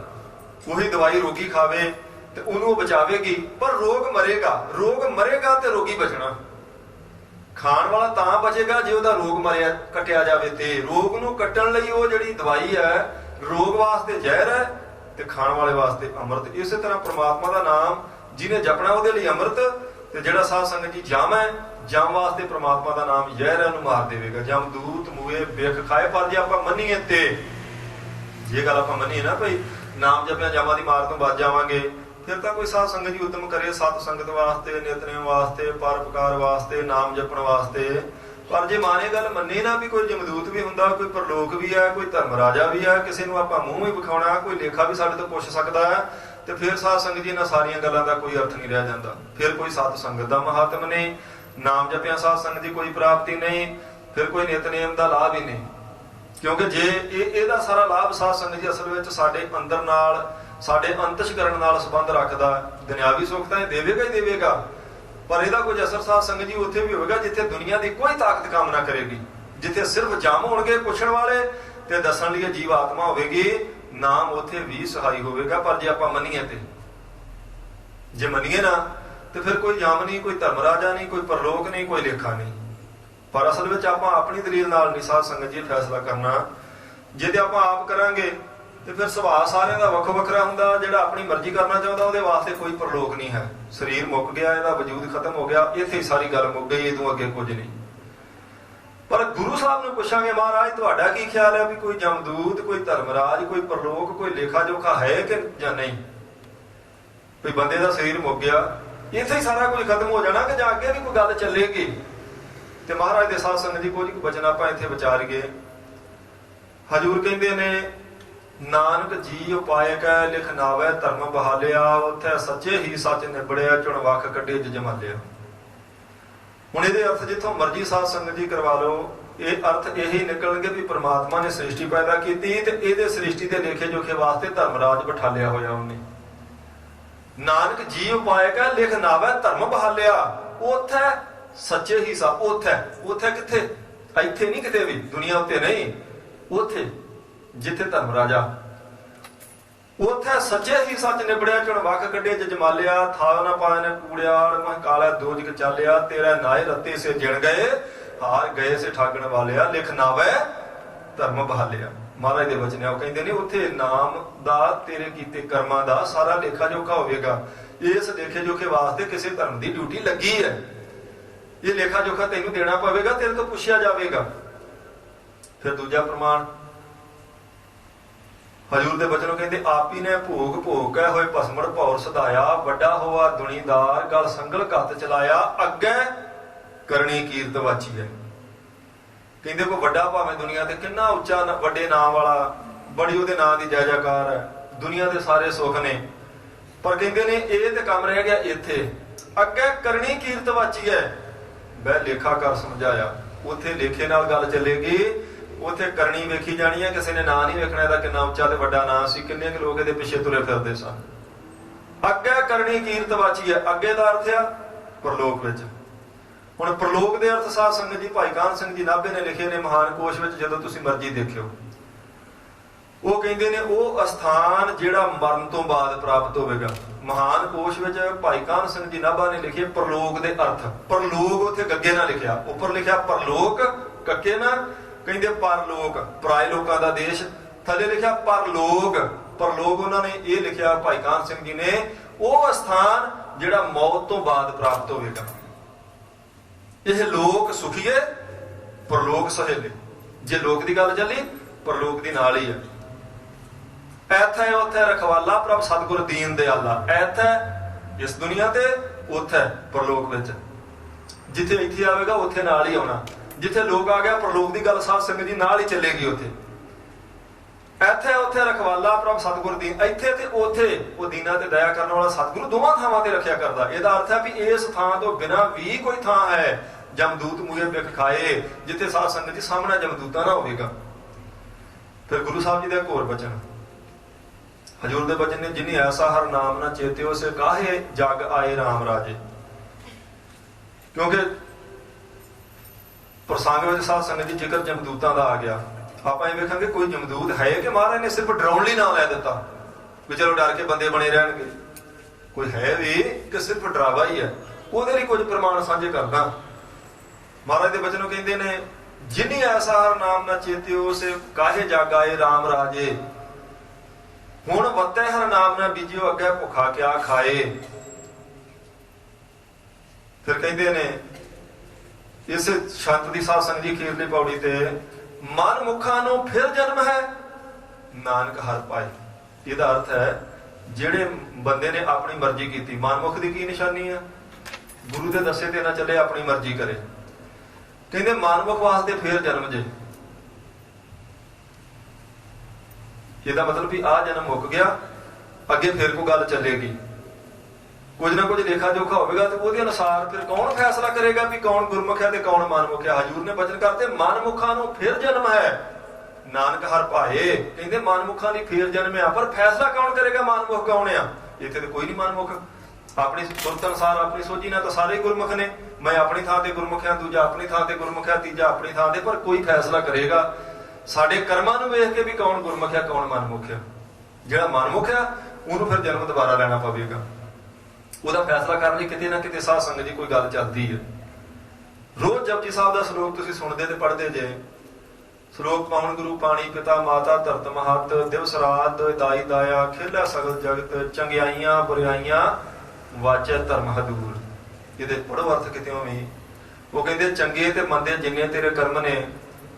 ਉਹੀ ਦਵਾਈ ਰੋਗੀ ਖਾਵੇ ਤੇ ਉਹਨੂੰ ਉਹ ਬਚਾਵੇਗੀ, ਪਰ ਰੋਗ ਮਰੇਗਾ। ਰੋਗ ਮਰੇਗਾ ਤੇ ਰੋਗੀ ਬਚਣਾ। ਖਾਣ ਵਾਲਾ ਤਾਂ ਬਚੇਗਾ ਜੇ ਉਹਦਾ ਰੋਗ ਮਰਿਆ ਕੱਟਿਆ ਜਾਵੇ। ਤੇ ਰੋਗ ਨੂੰ ਕੱਟਣ ਲਈ ਉਹ ਜਿਹੜੀ ਦਵਾਈ ਹੈ, ਰੋਗ ਵਾਸਤੇ ਜ਼ਹਿਰ ਹੈ ਤੇ ਖਾਣ ਵਾਲੇ ਵਾਸਤੇ ਅੰਮ੍ਰਿਤ। ਇਸੇ ਤਰ੍ਹਾਂ ਪ੍ਰਮਾਤਮਾ ਦਾ ਨਾਮ ਜਿਹਨੇ ਜਪਣਾ ਉਹਦੇ ਲਈ ਅੰਮ੍ਰਿਤ, ਤੇ ਜਿਹੜਾ ਸਾਧ ਸੰਗਤ ਜੀ ਜਮ ਹੈ, ਜਮ ਵਾਸਤੇ ਪ੍ਰਮਾਤਮਾ ਦਾ ਨਾਮ ਜ਼ਹਿਰ ਹੈ, ਉਹਨੂੰ ਮਾਰ ਦੇਵੇਗਾ। ਜਮ ਦੂਤ ਮੂਏ ਬਿਖ ਖਾਏ। ਪਰ ਜੇ ਆਪਾਂ ਮੰਨੀਏ, ਤੇ ਜੇ ਗੱਲ ਆਪਾਂ ਮੰਨੀਏ ਨਾ ਭਈ ਨਾਮ ਜਪਿਆ ਜਮਾਂ ਦੀ ਮਾਰ ਤੋਂ ਬਚ ਜਾਵਾਂਗੇ, ਫਿਰ ਤਾਂ ਕੋਈ ਸਾਧ ਸੰਗਤ ਜੀ ਉਦਮ ਕਰੇ ਸਤ ਸੰਗਤ ਵਾਸਤੇ, ਨਿਤਨੇਮ ਵਾਸਤੇ, ਪਰਉਪਕਾਰ ਵਾਸਤੇ, ਨਾਮ ਜਪਣ ਵਾਸਤੇ। ਪਰ ਜੇ ਮਾਨੇ ਗੱਲ ਮੰਨੇ ਨਾ ਵੀ ਕੋਈ ਜਮਦੂਤ ਵੀ ਹੁੰਦਾ, ਕੋਈ ਪਰਲੋਕ ਵੀ ਹੈ, ਕੋਈ ਧਰਮ ਰਾਜਾ ਵੀ ਹੈ, ਕਿਸੇ ਨੂੰ ਆਪਾਂ ਮੂੰਹ ਵੀ ਵਿਖਾਉਣਾ, ਕੋਈ ਲੇਖਾ ਵੀ ਸਾਡੇ ਤੋਂ ਪੁੱਛ ਸਕਦਾ ਹੈ, ਤੇ ਫਿਰ ਸਾਧ ਸੰਗਤ ਜੀ ਇਹਨਾਂ ਸਾਰੀਆਂ ਗੱਲਾਂ ਦਾ ਕੋਈ ਅਰਥ ਨਹੀਂ ਰਹਿ ਜਾਂਦਾ। ਫਿਰ ਕੋਈ ਸਤ ਸੰਗਤ ਦਾ ਮਹਾਤਮ ਨਹੀਂ, ਨਾਮ ਜਪਿਆ ਸਾਧ ਸੰਗਤ ਦੀ ਕੋਈ ਪ੍ਰਾਪਤੀ ਨਹੀਂ, ਫਿਰ ਕੋਈ ਨਿਤਨੇਮ ਦਾ ਲਾਭ ਹੀ ਨਹੀਂ। ਕਿਉਂਕਿ ਜੇ ਇਹਦਾ ਸਾਰਾ ਲਾਭ ਸਾਧ ਸੰਗਤ ਜੀ ਅਸਲ ਵਿੱਚ ਸਾਡੇ ਅੰਦਰ ਨਾਲ, ਸਾਡੇ ਅੰਤਸ਼ਕਰਨ ਨਾਲ ਸੰਬੰਧ ਰੱਖਦਾ। ਦੁਨਿਆਵੀ ਸੁੱਖ ਤਾਂ ਇਹ ਦੇਵੇਗਾ ਹੀ ਦੇਵੇਗਾ, ਪਰ ਇਹਦਾ ਕੁਝ ਅਸਰ ਸਾਧ ਸੰਗਤ ਜੀ ਉੱਥੇ ਵੀ ਹੋਵੇਗਾ ਜਿੱਥੇ ਦੁਨੀਆ ਦੀ ਕੋਈ ਤਾਕਤ ਕੰਮ ਨਾ ਕਰੇਗੀ, ਜਿੱਥੇ ਸਿਰਫ ਜਮ ਹੋਣਗੇ ਪੁੱਛਣ ਵਾਲੇ ਤੇ ਦੱਸਣ ਲਈ ਜੀਵ ਆਤਮਾ ਹੋਵੇਗੀ। ਨਾਮ ਉੱਥੇ ਵੀ ਸਹਾਈ ਹੋਵੇਗਾ। ਪਰ ਜੇ ਆਪਾਂ ਮੰਨੀਏ, ਤੇ ਜੇ ਮੰਨੀਏ ਨਾ, ਤੇ ਫਿਰ ਕੋਈ ਜਮ ਨਹੀਂ, ਕੋਈ ਧਰਮ ਰਾਜਾ ਨਹੀਂ, ਕੋਈ ਪਰਲੋਕ ਨਹੀਂ, ਕੋਈ ਲੇਖਾ ਨਹੀਂ। ਪਰ ਅਸਲ ਵਿੱਚ ਆਪਾਂ ਆਪਣੀ ਦਲੀਲ ਨਾਲ ਨਹੀਂ ਸਾਧ ਸੰਗਤ ਜੀ ਫੈਸਲਾ ਕਰਨਾ। ਜੇ ਤੇ ਆਪਾਂ ਆਪ ਕਰਾਂਗੇ ਤੇ ਫਿਰ ਸੁਭਾਅ ਸਾਰਿਆਂ ਦਾ ਵੱਖੋ ਵੱਖਰਾ ਹੁੰਦਾ। ਜਿਹੜਾ ਆਪਣੀ ਮਰਜ਼ੀ ਕਰਨਾ ਚਾਹੁੰਦਾ, ਉਹਦੇ ਵਾਸਤੇ ਕੋਈ ਪਰਲੋਕ ਨਹੀਂ ਹੈ। ਸਰੀਰ ਮੁੱਕ ਗਿਆ, ਇਹਦਾ ਵਜੂਦ ਖਤਮ ਹੋ ਗਿਆ, ਇੱਥੇ ਹੀ ਸਾਰੀ ਗੱਲ ਮੁੱਕ ਗਈ, ਇਹਦੋਂ ਅੱਗੇ ਕੁਝ ਨਹੀਂ। ਪਰ ਗੁਰੂ ਸਾਹਿਬ ਨੂੰ ਪੁੱਛਾਂਗੇ, ਮਹਾਰਾਜ ਤੁਹਾਡਾ ਕੀ ਖਿਆਲ ਹੈ ਵੀ ਕੋਈ ਜਮਦੂਤ, ਕੋਈ ਧਰਮਰਾਜ, ਕੋਈ ਪਰਲੋਕ, ਕੋਈ ਲੇਖਾ ਜੋਖਾ ਹੈ ਕਿ ਜਾਂ ਨਹੀਂ? ਵੀ ਬੰਦੇ ਦਾ ਸਰੀਰ ਮੁੱਕ ਗਿਆ, ਇੱਥੇ ਹੀ ਸਾਰਾ ਕੁਝ ਖਤਮ ਹੋ ਜਾਣਾ, ਕਿ ਜਾਂ ਅੱਗੇ ਵੀ ਕੋਈ ਗੱਲ ਚੱਲੇਗੀ? ਤੇ ਮਹਾਰਾਜ ਦੇ ਸਾਧ ਸੰਗਤ ਜੀ ਕੁਝ ਬਚਨ ਆਪਾਂ ਇੱਥੇ ਵਿਚਾਰੀਏ। ਹਜੂਰ ਕਹਿੰਦੇ ਨੇ, ਨਾਨਕ ਜੀ ਉਪਾਇ ਕੈ ਲਿਖ ਨਾਵੈ ਧਰਮ ਬਹਾਲਿਆ, ਉੱਥੇ ਸੱਚੇ ਹੀ ਸੱਚ ਨਿਬੜਿਆ, ਚੁਣ ਵੱਖ ਕੱਢੇ ਜਜਮਾਲਿਆ। ਹੁਣ ਇਹਦੇ ਅਰਥ ਜਿੱਥੋਂ ਮਰਜ਼ੀ ਸਾਧ ਸੰਗਤ ਜੀ ਕਰਵਾ ਲਓ, ਇਹ ਅਰਥ ਇਹੀ ਨਿਕਲਣਗੇ ਵੀ ਪ੍ਰਮਾਤਮਾ ਨੇ ਸ੍ਰਿਸ਼ਟੀ ਪੈਦਾ ਕੀਤੀ ਤੇ ਇਹਦੇ ਸ੍ਰਿਸ਼ਟੀ ਦੇ ਲੇਖੇ ਜੋਖੇ ਵਾਸਤੇ ਧਰਮਰਾਜ ਬਿਠਾਲਿਆ ਹੋਇਆ ਉਹਨੇ। ਨਾਨਕ ਜੀ ਉਪਾਇ ਕੈ ਲਿਖ ਨਾਵੈ ਧਰਮ ਬਹਾਲਿਆ, ਉੱਥੇ ਸੱਚੇ ਹੀ ਉੱਥੇ ਕਿੱਥੇ? ਇੱਥੇ ਨਹੀਂ, ਕਿਤੇ ਵੀ ਦੁਨੀਆ ਉੱਤੇ ਨਹੀਂ, ਉੱਥੇ ਜਿੱਥੇ ਧਰਮ ਰਾਜਾ ਉੱਥੇ ਸੱਚੇ ਹੀ ਸੱਚ ਨਿਬੜਿਆ, ਚੁਣ ਵੱਖ ਕੱਢੇ ਜਜਮਾਲਿਆ, ਥਾਲ ਨਾ ਪਾਏ ਨੇ ਕੂੜਿਆੜ, ਮਹ ਕਾਲਾ ਦੋਜਕ ਚਾਲਿਆ, ਤੇਰਾ ਨਾਏ ਰੱਤੇ ਸੇ ਜਿਣ ਗਏ, ਹਾਰ ਗਏ ਸੇ ਠਾਗਣ ਵਾਲਿਆ, ਲਿਖ ਨਾਵੇ ਧਰਮ ਬਹਾਲਿਆ। ਮਹਾਰਾਜ ਦੇ ਵਚਨ ਆ, ਉਹ ਕਹਿੰਦੇ ਨੇ ਉੱਥੇ ਨਾਮ ਦਾ, ਤੇਰੇ ਕੀਤੇ ਕਰਮਾਂ ਦਾ ਸਾਰਾ ਲੇਖਾ ਜੋਖਾ ਹੋਵੇਗਾ। ਇਸ ਲੇਖੇ ਜੋਖੇ ਵਾਸਤੇ ਕਿਸੇ ਧਰਮ ਦੀ ਡਿਊਟੀ ਲੱਗੀ ਹੈ, ਇਹ ਲੇਖਾ ਜੋਖਾ ਤੈਨੂੰ ਦੇਣਾ ਪਵੇਗਾ, ਤੇਰੇ ਤੋਂ ਪੁੱਛਿਆ ਜਾਵੇਗਾ। ਫਿਰ ਦੂਜਾ ਪ੍ਰਮਾਣ ਹਜੂਰ ਦੇ ਬਚਨੋਂ ਕਹਿੰਦੇ, ਆਪੀ ਨੇ ਭੋਗ ਭੋਗ ਕੇ ਹੋਏ ਭਸਮੜ ਭੌਰ ਸਦਾਇਆ, ਵੱਡਾ ਹੋਆ ਦੁਨੀਦਾਰ ਗਲ ਸੰਗਲ ਘੱਤ ਚਲਾਇਆ, ਅੱਗੇ ਕਰਨੀ ਕੀਰਤ ਵਾਚੀ ਹੈ। ਕਹਿੰਦੇ ਕੋਈ ਵੱਡਾ ਭਾਵੇਂ ਦੁਨੀਆ ਤੇ ਕਿੰਨਾ ਉੱਚਾ ਵੱਡੇ ਨਾਮ ਵਾਲਾ, ਬੜੀ ਉਹਦੇ ਨਾਂ ਦੀ ਜੈ ਜੈਕਾਰ ਹੈ, ਦੁਨੀਆ ਦੇ ਸਾਰੇ ਸੁੱਖ ਨੇ, ਪਰ ਕਹਿੰਦੇ ਨੇ ਇਹ ਤੇ ਕੰਮ ਰਹਿ ਗਿਆ ਇੱਥੇ, ਅੱਗੇ ਕਰਨੀ ਕੀਰਤ ਵਾਚੀ ਹੈ। ਬਹਿ ਲੇਖਾ ਕਰ ਸਮਝਾਇਆ, ਉੱਥੇ ਲੇਖੇ ਨਾਲ ਗੱਲ ਚੱਲੇਗੀ, ਉੱਥੇ ਕਰਨੀ ਵੇਖੀ ਜਾਣੀ ਹੈ। ਕਿਸੇ ਨੇ ਨਾਂ ਨਹੀਂ ਵੇਖਣਾ ਇਹਦਾ ਕਿੰਨਾ ਉੱਚਾ ਤੇ ਵੱਡਾ ਨਾਂ ਸੀ, ਕਿੰਨੇ ਕੁ ਲੋਕ ਇਹਦੇ ਪਿੱਛੇ ਤੁਰੇ ਫਿਰਦੇ ਸਨ। ਅੱਗੇ ਕਰਨੀ ਕੀਰਤ ਵਾਚੀ ਹੈ, ਅੱਗੇ ਦਾ ਅਰਥ ਆ ਪ੍ਰਲੋਕ ਵਿੱਚ। ਹੁਣ ਪ੍ਰਲੋਕ ਦੇ ਅਰਥ ਸਾਧ ਸੰਗਤ ਜੀ ਭਾਈ ਕਾਹਨ ਸਿੰਘ ਜੀ ਨਾਭੇ ਨੇ ਲਿਖੇ ਨੇ ਮਹਾਨ ਕੋਸ਼ ਵਿੱਚ, ਜਦੋਂ ਤੁਸੀਂ ਮਰਜ਼ੀ ਦੇਖਿਓ। ਉਹ ਕਹਿੰਦੇ ਨੇ ਉਹ ਅਸਥਾਨ ਜਿਹੜਾ ਮਰਨ ਤੋਂ ਬਾਅਦ ਪ੍ਰਾਪਤ ਹੋਵੇਗਾ। ਮਹਾਨ ਕੋਸ਼ ਵਿੱਚ ਭਾਈ ਕਾਹਨ ਸਿੰਘ ਜੀ ਨਾਭਾ ਨੇ ਲਿਖੇ ਪ੍ਰਲੋਕ ਦੇ ਅਰਥ। ਪ੍ਰਲੋਕ ਉੱਥੇ ਗੱਗੇ ਨਾਲ ਲਿਖਿਆ, ਉੱਪਰ ਲਿਖਿਆ ਪ੍ਰਲੋਕ ਕੱਕੇ ਨਾਲ, ਕਹਿੰਦੇ ਪਰਲੋਕ ਪਰਾਏ ਲੋਕਾਂ ਦਾ ਦੇਸ਼, ਥੱਲੇ ਲਿਖਿਆ ਪਰਲੋਕ। ਪਰਲੋਕ ਉਹਨਾਂ ਨੇ ਇਹ ਲਿਖਿਆ ਭਾਈ ਕਾਹਨ ਸਿੰਘ ਜੀ ਨੇ, ਉਹ ਅਸਥਾਨ ਜਿਹੜਾ ਮੌਤ ਤੋਂ ਬਾਅਦ ਪ੍ਰਾਪਤ ਹੋਵੇਗਾ। ਇਹ ਲੋਕ ਸੁਖੀਏ, ਪਰਲੋਕ ਸਹੇਲੇ। ਜੇ ਲੋਕ ਦੀ ਗੱਲ ਚੱਲੀ, ਪਰਲੋਕ ਦੀ ਨਾਲ ਹੀ ਹੈ। ਐਥੇ ਉੱਥੇ ਰਖਵਾਲਾ ਪ੍ਰਭ ਸਤਿਗੁਰ ਦੀਨ ਦਿਆਲਾ, ਐਥੇ ਇਸ ਦੁਨੀਆ ਤੇ, ਉੱਥੇ ਪਰਲੋਕ ਵਿੱਚ। ਜਿੱਥੇ ਇੱਥੇ ਆਵੇਗਾ ਉੱਥੇ ਨਾਲ ਹੀ ਆਉਣਾ, ਜਿੱਥੇ ਲੋਕ ਆ ਗਿਆ ਪਰਲੋਕ ਦੀ ਗੱਲ ਸਾਧ ਸੰਗਤ ਜੀ ਨਾਲ ਹੀ ਚੱਲੇਗੀ ਉੱਥੇ। ਇੱਥੇ ਉੱਥੇ ਰਖਵਾਲਾ ਪ੍ਰਭ ਸਤਿਗੁਰ ਦੀਨ, ਇੱਥੇ ਤੇ ਉੱਥੇ ਉਹ ਦੀਨਾਂ ਤੇ ਦਇਆ ਕਰਨ ਵਾਲਾ ਸਤਿਗੁਰੂ ਦੋਵਾਂ ਥਾਵਾਂ ਤੇ ਰੱਖਿਆ ਕਰਦਾ। ਇਹਦਾ ਅਰਥ ਹੈ ਵੀ ਇਸ ਥਾਂ ਤੋਂ ਬਿਨਾਂ ਵੀ ਕੋਈ ਥਾਂ ਹੈ ਜਮਦੂਤ ਮੂਹਰੇ ਬਿਖ ਖਾਏ, ਜਿੱਥੇ ਸਾਧ ਸੰਗਤ ਜੀ ਸਾਹਮਣੇ ਜਮਦੂਤਾਂ ਨਾ ਹੋਵੇਗਾ। ਫਿਰ ਗੁਰੂ ਸਾਹਿਬ ਜੀ ਦਾ ਇੱਕ ਹੋਰ ਬਚਨ ਹਜੂਰ ਦੇ ਬਚਨ ਨੇ, ਜਿਨੀ ਐਸਾ ਹਰ ਨਾਮ ਨਾ ਚੇਤਿਓ ਸੇ ਕਾਹੇ ਜਗ ਆਏ ਰਾਮ ਰਾਜੇ। ਕਿਉਂਕਿ ਪ੍ਰਸੰਗ ਵਿੱਚ ਸਾਧ ਸੰਗਤ ਦੀ ਜ਼ਿਕਰ ਜਮਦੂਤਾਂ ਦਾ ਆ ਗਿਆ। ਆਪਾਂ ਇਹ ਵੇਖਾਂਗੇ ਕੋਈ ਜਮਦੂਤ ਹੈ ਕਿ ਮਹਾਰਾਜ ਨੇ ਸਿਰਫ ਡਰਾਉਣ ਲਈ ਨਾਮ ਲੈ ਦਿੱਤਾ ਵੀ ਚਲੋ ਡਰ ਕੇ ਬੰਦੇ ਬਣੇ ਰਹਿਣਗੇ। ਕੋਈ ਹੈ ਵੀ ਕਿ ਸਿਰਫ ਡਰਾਵਾ ਹੀ ਹੈ। ਉਹਦੇ ਲਈ ਕੁਝ ਪ੍ਰਮਾਣ ਸਾਂਝੇ ਕਰਦਾ। ਮਹਾਰਾਜ ਦੇ ਬਚਨੋਂ ਕਹਿੰਦੇ ਨੇ, ਜਿਨੀ ਐਸਾ ਹਰ ਨਾਮ ਨਾ ਚੇਤਿਓ ਸੇ ਕਾਹੇ ਜਗ ਆਏ ਰਾਮ ਰਾਜੇ। ਹੁਣ ਵੱਤੇ ਹਰ ਨਾਮ ਨਾ ਬੀਜਿਓ, ਅੱਗੇ ਭੁੱਖਾ ਕਿਆ ਖਾਏ। ਫਿਰ ਕਹਿੰਦੇ ਨੇ ਇਸ ਸ਼ੰਤ ਦੀ ਸਾਧ ਸੰਗਤ ਜੀ ਅਖੀਰਲੀ ਪੌੜੀ ਤੇ, ਮਨ ਮੁਖਾਂ ਨੂੰ ਫਿਰ ਜਨਮ ਹੈ ਨਾਨਕ ਹਰ ਪਾਏ। ਇਹਦਾ ਅਰਥ ਹੈ ਜਿਹੜੇ ਬੰਦੇ ਨੇ ਆਪਣੀ ਮਰਜ਼ੀ ਕੀਤੀ। ਮਨਮੁਖ ਦੀ ਕੀ ਨਿਸ਼ਾਨੀ ਹੈ? ਗੁਰੂ ਦੇ ਦੱਸੇ ਤੇ ਨਾ ਚੱਲੇ, ਆਪਣੀ ਮਰਜ਼ੀ ਕਰੇ। ਕਹਿੰਦੇ ਮਨਮੁਖ ਵਾਸਤੇ ਫਿਰ ਜਨਮ ਜੇ। ਇਹਦਾ ਮਤਲਬ ਵੀ ਆਹ ਜਨਮ ਮੁੱਕ ਗਿਆ, ਅੱਗੇ ਫਿਰ ਕੋਈ ਗੱਲ ਚੱਲੇਗੀ, ਕੁਝ ਨਾ ਕੁਝ ਲੇਖਾ ਜੋਖਾ ਹੋਵੇਗਾ, ਤੇ ਉਹਦੇ ਅਨੁਸਾਰ ਫਿਰ ਕੌਣ ਫੈਸਲਾ ਕਰੇਗਾ ਵੀ ਕੌਣ ਗੁਰਮੁਖ ਹੈ ਤੇ ਕੌਣ ਮਨਮੁਖ ਹੈ। ਹਜੂਰ ਨੇ ਬਚਨ ਕਰਤੇ, ਮਨਮੁਖਾਂ ਨੂੰ ਫਿਰ ਜਨਮ ਹੈ ਨਾਨਕ ਹਰ ਭਾਏ। ਕਹਿੰਦੇ ਮਨਮੁਖਾਂ ਲਈ ਫਿਰ ਜਨਮ ਆ, ਪਰ ਫੈਸਲਾ ਕੌਣ ਕਰੇਗਾ ਮਨਮੁਖ ਕੌਣ ਆ? ਇੱਥੇ ਤੇ ਕੋਈ ਨਹੀਂ ਮਨਮੁਖ। ਆਪਣੀ ਸੁਰਤ ਅਨੁਸਾਰ, ਆਪਣੀ ਸੋਝੀ ਨਾਲ ਤਾਂ ਸਾਰੇ ਗੁਰਮੁਖ ਨੇ। ਮੈਂ ਆਪਣੀ ਥਾਂ ਤੇ ਗੁਰਮੁਖ ਹਾਂ, ਦੂਜਾ ਆਪਣੀ ਥਾਂ ਤੇ ਗੁਰਮੁਖ ਹੈ, ਤੀਜਾ ਆਪਣੀ ਥਾਂ ਤੇ, ਪਰ ਕੋਈ ਫੈਸਲਾ ਕਰੇਗਾ ਸਾਡੇ ਕਰਮਾਂ ਨੂੰ ਵੇਖ ਕੇ ਵੀ ਕੌਣ ਗੁਰਮੁਖ ਹੈ ਕੌਣ ਮਨਮੁਖ ਹੈ। ਜਿਹੜਾ ਮਨਮੁਖ ਆ ਉਹਨੂੰ ਫਿਰ ਜਨਮ ਦੁਬਾਰਾ ਲੈਣਾ ਪਵੇਗਾ। ਉਹਦਾ ਫੈਸਲਾ ਕਰਨ ਲਈ ਕਿਤੇ ਨਾ ਕਿਤੇ ਸਾਧ ਸੰਗਤ ਜੀ ਕੋਈ ਗੱਲ ਚੱਲਦੀ ਹੈ। ਰੋਜ਼ ਜਪਜੀ ਸਾਹਿਬ ਦਾ ਸ਼ਲੋਕ ਤੁਸੀਂ ਸੁਣਦੇ ਤੇ ਪੜ੍ਹਦੇ ਜੇ। ਸ਼ਲੋਕ ਪਾਵਨ ਗੁਰੂ ਪਾਣੀ ਪਿਤਾ ਮਾਤਾ ਧਰਤ ਮਹੱਤ, ਦਿਵਸ ਰਾਤ ਦਾਈ ਦਾਇਆ, ਖੇਲਾ ਸਗਲ ਜਗਤ, ਚੰਗਿਆਈਆਂ ਬੁਰਾਈਆਂ ਵਾਚੈ ਧਰਮ ਹਦੂਰ। ਇਹਦੇ ਪੜੋ ਅਰਥ ਕਿਤੇ ਵੀ ਉਹ ਕਹਿੰਦੇ ਚੰਗੇ ਤੇ ਮੰਦੇ ਜਿੰਨੇ ਤੇਰੇ ਕਰਮ ਨੇ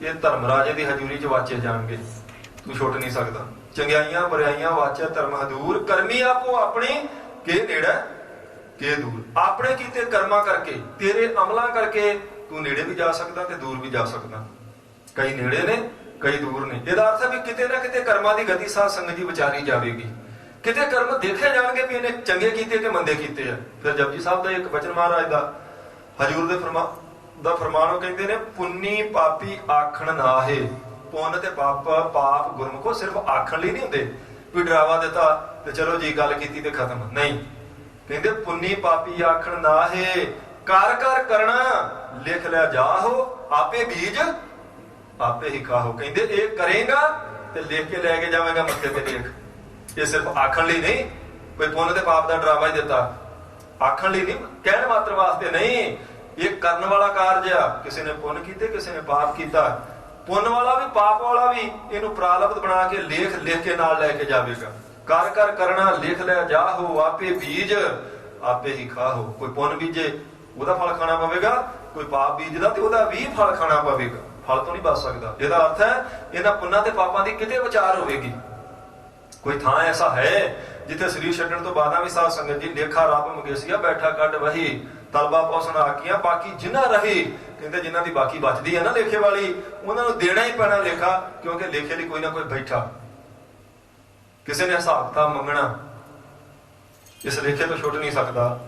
ਇਹ ਧਰਮ ਰਾਜੇ ਦੀ ਹਜ਼ੂਰੀ ਚ ਵਾਚੇ ਜਾਣਗੇ, ਤੂੰ ਛੁੱਟ ਨਹੀਂ ਸਕਦਾ। ਚੰਗਿਆਈਆਂ ਬੁਰਾਈਆਂ ਵਾਚੈ ਧਰਮ ਹਦੂਰ, ਕਰਮੀ ਆਪੋ ਆਪਣੀ ਕੇ ਨੇੜੇ ਕੇ ਦੂਰ। ਆਪਣੇ ਕੀਤੇ ਕਰਮਾਂ ਕਰਕੇ, ਤੇਰੇ ਅਮਲਾਂ ਕਰਕੇ ਤੂੰ ਨੇੜੇ ਵੀ ਜਾ ਸਕਦਾ ਤੇ ਦੂਰ ਵੀ ਜਾ ਸਕਦਾ। ਕਈ ਨੇੜੇ ਨੇ, ਕਈ ਦੂਰ ਨੇ। ਇਹਦਾ ਅਰਥ ਹੈ ਵੀ ਕਿਤੇ ਨਾ ਕਿਤੇ ਕਰਮਾਂ ਦੀ ਗਤੀ ਸਾਧ ਸੰਗਤ ਜੀ ਵਿਚਾਰੀ ਜਾਵੇਗੀ। ਕਿਤੇ ਕਰਮ ਦੇਖੇ ਜਾਣਗੇ ਵੀ ਇਹਨੇ ਚੰਗੇ ਕੀਤੇ ਕਿ ਮੰਦੇ ਕੀਤੇ ਆ। ਫਿਰ ਜਪਜੀ ਸਾਹਿਬ ਦਾ ਇੱਕ ਬਚਨ ਮਹਾਰਾਜ ਦਾ ਹਜੂਰ ਦੇ ਫਰਮਾਨ ਉਹ ਕਹਿੰਦੇ ਨੇ, ਪੁੰਨੀ ਪਾਪੀ ਆਖਣ ਨਾਹੇ। ਪੁੰਨ ਤੇ ਪਾਪ ਗੁਰਮੁਖੋ ਸਿਰਫ ਆਖਣ ਲਈ ਨਹੀਂ ਹੁੰਦੇ ਵੀ ਡਰਾਵਾ ਦਿੱਤਾ ਤੇ ਚਲੋ ਜੀ ਗੱਲ ਕੀਤੀ ਤੇ ਖਤਮ, ਨਹੀਂ। ਕਹਿੰਦੇ ਪੁੰਨੀ ਪਾਪੀ ਆਖਣ ਨਾਹੇ, ਕਰ ਕਰ ਕਰਨਾ ਲਿਖ ਲਿਆ ਜਾਹੋ, ਆਪੇ ਬੀਜ ਆਪੇ ਹੀ ਖਾਹੋ। ਕਹਿੰਦੇ ਇਹ ਕਰੇਗਾ ਤੇ ਲਿਖ ਕੇ ਲੈ ਕੇ ਜਾਵੇਂਗਾ ਮੱਥੇ ਤੇ ਲਿਖ। ਇਹ ਸਿਰਫ ਆਖਣ ਲਈ ਨਹੀਂ, ਕੋਈ ਪੁੰਨ ਤੇ ਪਾਪ ਦਾ ਡਰਾਵਾ ਹੀ ਦਿੱਤਾ, ਆਖਣ ਲਈ ਨਹੀਂ, ਕਹਿਣ ਮਾਤਰ ਵਾਸਤੇ ਨਹੀਂ। ਇਹ ਕਰਨ ਵਾਲਾ ਕਾਰਜ ਆ। ਕਿਸੇ ਨੇ ਪੁੰਨ ਕੀਤੇ, ਕਿਸੇ ਨੇ ਪਾਪ ਕੀਤਾ। ਪੁੰਨ ਵਾਲਾ ਵੀ ਪਾਪ ਵਾਲਾ ਵੀ ਇਹਨੂੰ ਪ੍ਰਾਰਬਧ ਬਣਾ ਕੇ ਲਿਖ ਕੇ ਨਾਲ ਲੈ ਕੇ ਜਾਵੇਗਾ। ਕਰ ਕਰ ਕਰਨਾ ਲਿਖ ਲੈ ਜਾਹੋ, ਆਪੇ ਬੀਜ ਆਪੇ ਹੀ ਖਾਹੋ। ਕੋਈ ਪੁੰਨ ਬੀਜੇ ਉਹਦਾ ਫਲ ਖਾਣਾ ਪਵੇਗਾ, ਕੋਈ ਪਾਪ ਬੀਜਦਾ ਤੇ ਉਹਦਾ ਵੀ ਫਲ ਖਾਣਾ ਪਵੇਗਾ। ਫਲ ਤੋਂ ਨਹੀਂ ਬਚ ਸਕਦਾ। ਇਹਦਾ ਅਰਥ ਹੈ ਇਹਨਾਂ ਪੁੰਨਾਂ ਤੇ ਪਾਪਾਂ ਦੀ ਕਿਤੇ ਵਿਚਾਰ ਹੋਵੇਗੀ। ਕੋਈ ਥਾਂ ਐਸਾ ਹੈ ਜਿੱਥੇ ਸਰੀਰ ਛੱਡਣ ਤੋਂ ਬਾਅਦ ਵੀ ਸਾਧ ਸੰਗਤ ਜੀ ਲੇਖਾ ਰੱਬ ਮੰਗੇਸੀਆ ਬੈਠਾ ਕੱਢ ਵਹੀ ਤਲਬਾ ਪੌਸਣ ਆਕੀਆਂ, ਬਾਕੀ ਜਿਨ੍ਹਾਂ ਰਹੀ, ਕਹਿੰਦੇ ਜਿਨ੍ਹਾਂ ਦੀ ਬਾਕੀ ਬਚਦੀ ਹੈ ਨਾ ਲੇਖੇ ਵਾਲੀ, ਉਹਨਾਂ ਨੂੰ ਦੇਣਾ ਹੀ ਪੈਣਾ ਲੇਖਾ, ਕਿਉਂਕਿ ਲੇਖੇ ਲਈ ਕੋਈ ਨਾ ਕੋਈ ਬੈਠਾ। ਕਿਸੇ ਨੇ ਹਿਸਾਬ ਕਿਤਾਬ ਮੰਗਣਾ, ਇਸ ਲੇਖੇ ਤੋਂ ਛੁੱਟ ਨਹੀਂ ਸਕਦਾ।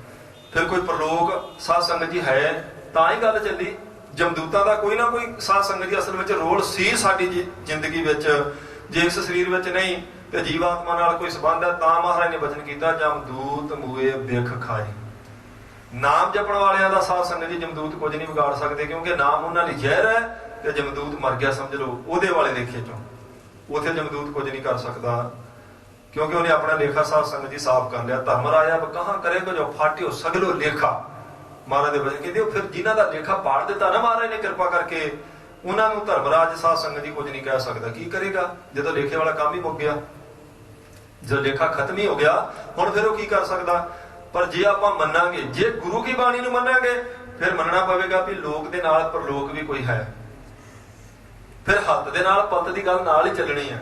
ਫਿਰ ਕੋਈ ਪ੍ਰਲੋਕ ਸਾਧ ਸੰਗਤ ਜੀ ਹੈ ਤਾਂ ਹੀ ਗੱਲ ਚੱਲੀ। ਜਮਦੂਤਾਂ ਦਾ ਕੋਈ ਨਾ ਕੋਈ ਸਾਧ ਸੰਗਤ ਜੀ ਅਸਲ ਵਿੱਚ ਰੋਲ ਸੀ ਸਾਡੀ ਜ਼ਿੰਦਗੀ ਵਿੱਚ। ਜੇ ਇਸ ਸਰੀਰ ਵਿੱਚ ਨਹੀਂ ਤੇ ਜੀਵਾਤਮਾ ਨਾਲ ਕੋਈ ਸੰਬੰਧ ਹੈ ਤਾਂ ਮਹਾਰਾਜ ਨੇ ਬਚਨ ਕੀਤਾ, ਜਮਦੂਤ ਮੂਏ ਬਿਖ ਖਾਏ। ਨਾਮ ਜਪਣ ਵਾਲਿਆਂ ਦਾ ਸਾਧ ਸੰਗਤ ਜੀ ਜਮਦੂਤ ਕੁਝ ਨਹੀਂ ਵਿਗਾੜ ਸਕਦੇ, ਕਿਉਂਕਿ ਨਾਮ ਉਹਨਾਂ ਲਈ ਜ਼ਹਿਰ ਹੈ ਤੇ ਜਮਦੂਤ ਮਰ ਗਿਆ ਸਮਝ ਲਓ ਉਹਦੇ ਵਾਲੇ ਲੇਖੇ ਚੋਂ। ਉਥੇ ਜਮਦੂਤ ਕੁਝ ਨਹੀਂ ਕਰ ਸਕਦਾ, ਕਿਉਂਕਿ ਉਹਨੇ ਆਪਣਾ ਲੇਖਾ ਸਾਧ ਸੰਗਤ ਜੀ ਸਾਫ਼ ਕਰ ਲਿਆ। ਧਰਮ ਰਾਜਾ ਕਹਾਂ ਕਰੇ ਕੋ ਜੋ ਫਾਟਿਓ ਸਗਲੋ ਲੇਖਾ। ਮਹਾਰਾਜ ਦੇ ਬਚਨ ਕਹਿੰਦੇ ਫਿਰ ਜਿਨ੍ਹਾਂ ਦਾ ਲੇਖਾ ਪਾੜ ਦਿੱਤਾ ਨਾ ਮਹਾਰਾਜ ਨੇ ਕਿਰਪਾ ਕਰਕੇ, ਉਹਨਾਂ ਨੂੰ ਧਰਮਰਾਜ ਸਾਧ ਸੰਗਤ ਜੀ ਕੁਝ ਨਹੀਂ ਕਹਿ ਸਕਦਾ। ਕੀ ਕਰੇਗਾ ਜਦੋਂ ਲੇਖੇ ਵਾਲਾ ਕੰਮ ਹੀ ਮੁੱਕ ਗਿਆ, ਜਦੋਂ ਲੇਖਾ ਖਤਮ ਹੀ ਹੋ ਗਿਆ, ਹੁਣ ਫਿਰ ਉਹ ਕੀ ਕਰ ਸਕਦਾ। ਪਰ ਜੇ ਆਪਾਂ ਮੰਨਾਂਗੇ, ਜੇ ਗੁਰੂ ਕੀ ਬਾਣੀ ਨੂੰ ਮੰਨਾਂਗੇ, ਫਿਰ ਮੰਨਣਾ ਪਵੇਗਾ ਵੀ ਲੋਕ ਦੇ ਨਾਲ ਪਰਲੋਕ ਵੀ ਕੋਈ ਹੈ। ਫਿਰ ਹੱਥ ਦੇ ਨਾਲ ਪੱਤ ਦੀ ਗੱਲ ਨਾਲ ਹੀ ਚੱਲਣੀ ਹੈ।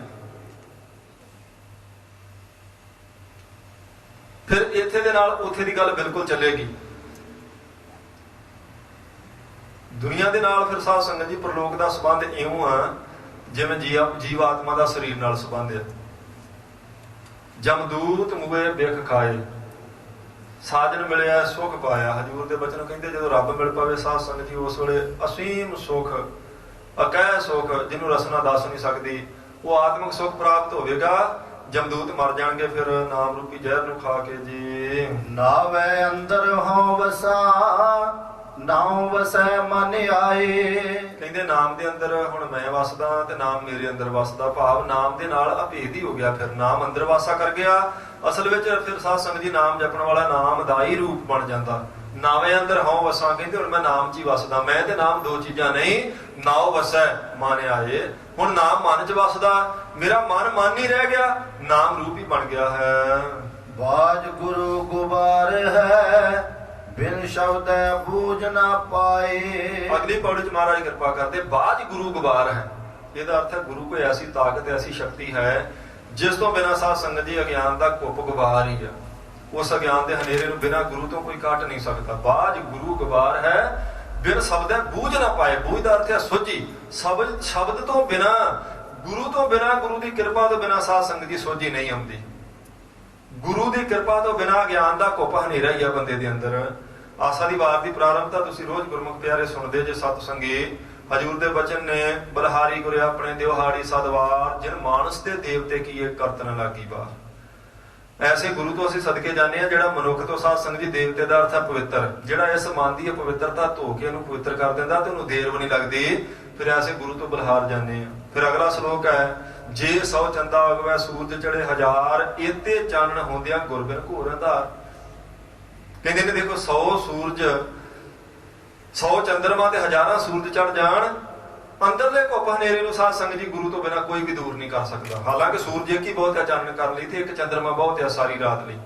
ਫਿਰ ਇੱਥੇ ਦੇ ਨਾਲ ਉੱਥੇ ਦੀ ਗੱਲ ਬਿਲਕੁਲ ਚੱਲੇਗੀ। ਦੁਨੀਆ ਦੇ ਨਾਲ ਫਿਰ ਸਾਧ ਸੰਗਤ ਜੀ ਪਰਲੋਕ ਦਾ ਸੰਬੰਧ ਇਉਂ ਆ ਜਿਵੇਂ ਜੀਵ ਆਤਮਾ ਦਾ ਸਰੀਰ ਨਾਲ ਸੰਬੰਧ ਹੈ। ਜਮਦੂਤ ਮੂਏ ਬਿਖ ਖਾਏ, ਸਾਜਨ ਮਿਲਿਆ ਸੁਖ ਪਾਇਆ। ਹਜੂਰ ਦੇ ਬਚਨ ਕਹਿੰਦੇ ਜਦੋਂ ਰੱਬ ਮਿਲ ਪਵੇ ਸਾਧ ਸੰਗਤ ਜੀ, ਉਸ ਵੇਲੇ ਅਸੀਮ ਸੁਖ, ਅਕਹਿ ਸੁਖ, ਜਿਹਨੂੰ ਰਸਨਾ ਦੱਸ ਨਹੀਂ ਸਕਦੀ, ਉਹ ਆਤਮਿਕ ਸੁਖ ਪ੍ਰਾਪਤ ਹੋਵੇਗਾ। ਜਮਦੂਤ ਮਰ ਜਾਣਗੇ ਫਿਰ ਨਾਮ ਰੂਪੀ ਜ਼ਹਿਰ ਨੂੰ ਖਾ ਕੇ ਜੀ। ਨਾਵੇ ਅੰਦਰ ਹੋ ਵਸਾ ਨਾਉ ਵਸੈ ਮਨ ਆਏ। ਕਹਿੰਦੇ ਨਾਮ ਦੇ ਅੰਦਰ ਹੁਣ ਮੈਂ ਵਸਦਾ ਤੇ ਨਾਮ ਮੇਰੇ ਅੰਦਰ ਵਸਦਾ, ਭਾਵ ਨਾਮ ਦੇ ਨਾਲ ਅਭੇਦ ਹੀ ਹੋ ਗਿਆ। ਫਿਰ ਨਾਮ ਅੰਦਰ ਵਾਸਾ ਕਰ ਗਿਆ। ਅਸਲ ਵਿੱਚ ਫਿਰ ਸਾਧ ਸੰਗਤ ਜੀ ਨਾਮ ਜਪਣ ਵਾਲਾ ਨਾਮ ਦਾ ਹੀ ਰੂਪ ਬਣ ਜਾਂਦਾ। ਨਾਵੇਂ ਅੰਦਰ ਹਉ ਵਸਾਂ, ਕਹਿੰਦੇ ਹੁਣ ਮੈਂ ਨਾਮ 'ਚ ਹੀ ਵਸਦਾ। ਮੈਂ ਤੇ ਨਾਮ ਦੋ ਚੀਜ਼ਾਂ ਨਹੀਂ, ਨਾਉ ਵਸੈ ਮਨ ਆਏ। ਹੁਣ ਨਾਮ ਮਨ 'ਚ ਵਸਦਾ, ਮੇਰਾ ਮਨ ਹੀ ਰਹਿ ਗਿਆ, ਨਾਮ ਰੂਪ ਹੀ ਬਣ ਗਿਆ ਹੈ। ਬਾਜ ਗੁਰੂ ਗੁਬਾਰ ਹੈ ਬਿਨ ਸ਼ਬਦ ਬੂਝ ਨਾ ਪਾਏ। ਅਗਲੀ ਪੌੜੀ 'ਚ ਮਹਾਰਾਜ ਕਿਰਪਾ ਕਰਦੇ, ਬਾਜ ਗੁਰੂ ਗੁਬਾਰ ਹੈ। ਇਹਦਾ ਅਰਥ ਹੈ ਗੁਰੂ ਕੋਈ ਐਸੀ ਤਾਕਤ, ਐਸੀ ਸ਼ਕਤੀ ਹੈ ਜਿਸ ਤੋਂ ਬਿਨਾਂ ਸਾਧ ਸੰਗਤ ਜੀ ਅਗਿਆਨ ਦਾ ਕੁੱਪ ਗੁਬਾਰ ਹੀ ਆ। ਉਸ ਅਗਿਆਨ ਦੇ ਹਨੇਰੇ ਨੂੰ ਬਿਨਾਂ ਗੁਰੂ ਤੋਂ ਕੋਈ ਕੱਟ ਨਹੀਂ ਸਕਦਾ। ਬਾਜ ਗੁਰੂ ਗੁਬਾਰ ਹੈ ਬਿਨ ਸ਼ਬਦ ਬੂਝ ਨਾ ਪਾਏ। ਬੂਝ ਦਾ ਅਰਥ ਹੈ ਸੋਝੀ। ਸ਼ਬਦ ਤੋਂ ਬਿਨਾਂ, ਗੁਰੂ ਤੋਂ ਬਿਨਾਂ, ਗੁਰੂ ਦੀ ਕਿਰਪਾ ਤੋਂ ਬਿਨਾਂ ਸਾਧ ਸੰਗਤ ਦੀ ਸੋਝੀ ਨਹੀਂ ਆਉਂਦੀ। ਗੁਰੂ ਦੀ ਕਿਰਪਾ ਤੋਂ ਬਿਨਾਂ ਗਿਆਨ ਦਾ ਕੁੱਪ ਹਨੇਰਾ ਹੀ ਆ ਬੰਦੇ ਦੇ ਅੰਦਰ। ਆਸਾ ਦੀ ਵਾਰ ਦੀ ਪ੍ਰਾਰੰਭਤਾ ਤੁਸੀਂ ਰੋਜ਼ ਗੁਰਮੁਖ ਪਿਆਰੇ ਸੁਣਦੇ ਜੇ ਸਤ ਸੰਗੀ। ਹਜੂਰ ਦੇ ਬਚਨ ਨੇ, ਬਲਹਾਰੀ ਗੁਰਿਆ ਆਪਣੇ ਦਿਵਹਾੜੀ ਸਦਵਾਰ, ਜਿਨ ਮਾਨਸ ਤੇ ਦੇਵਤੇ ਕੀ ਇਹ ਕਰਤ ਨ ਲਾਗੀ ਬਾਰ। ਐਸੇ ਗੁਰੂ ਤੋਂ ਅਸੀਂ ਸਦਕੇ ਜਾਂਦੇ ਆ ਜਿਹੜਾ ਮਨੁੱਖ ਤੋਂ ਸਾਧ ਸੰਗਤ ਜੀ, ਦੇਵਤੇ ਦਾ ਅਰਥ ਹੈ ਪਵਿੱਤਰ, ਜਿਹੜਾ ਇਸ ਮਨ ਦੀ ਪਵਿੱਤਰਤਾ ਧੋ ਕੇ ਉਹਨੂੰ ਪਵਿੱਤਰ ਕਰ ਦਿੰਦਾ ਤੇ ਉਹਨੂੰ ਦੇਰ ਵੀ ਨਹੀਂ ਲੱਗਦੀ। ਫਿਰ ਐਸੇ ਗੁਰੂ ਤੋਂ ਬਲਹਾਰ ਜਾਂਦੇ ਆ। ਫਿਰ ਅਗਲਾ ਸ਼ਲੋਕ ਹੈ, ਜੇ 100 ਚੰਦਾ ਅਗਵੈ ਸੂਰਜ ਚੜੇ ਹਜ਼ਾਰ, ਏਤੇ ਚਾਨਣ ਹੁੰਦਿਆਂ ਗੁਰਬਿਨ ਘੋਰ ਅੰਧਾਰ। ਕਹਿੰਦੇ ਨੇ ਦੇਖੋ 100 ਸੂਰਜ, 100 ਚੰਦਰਮਾ ਤੇ ਹਜ਼ਾਰਾਂ ਸੂਰਜ ਚੜ ਜਾਣ, ਅੰਦਰਲੇ ਘੁੱਪ ਹਨੇਰੇ ਨੂੰ ਸਾਧ ਸੰਗਤ ਜੀ ਗੁਰੂ ਤੋਂ ਬਿਨਾਂ ਕੋਈ ਵੀ ਦੂਰ ਨਹੀਂ ਕਰ ਸਕਦਾ। ਹਾਲਾਂਕਿ ਸੂਰਜ ਇੱਕ ਹੀ ਬਹੁਤ ਹੈ ਚਾਨਣ ਕਰਨ ਲਈ, ਤੇ ਇੱਕ ਚੰਦਰਮਾ ਬਹੁਤ ਹੈ ਸਾਰੀ ਰਾਤ ਲਈ।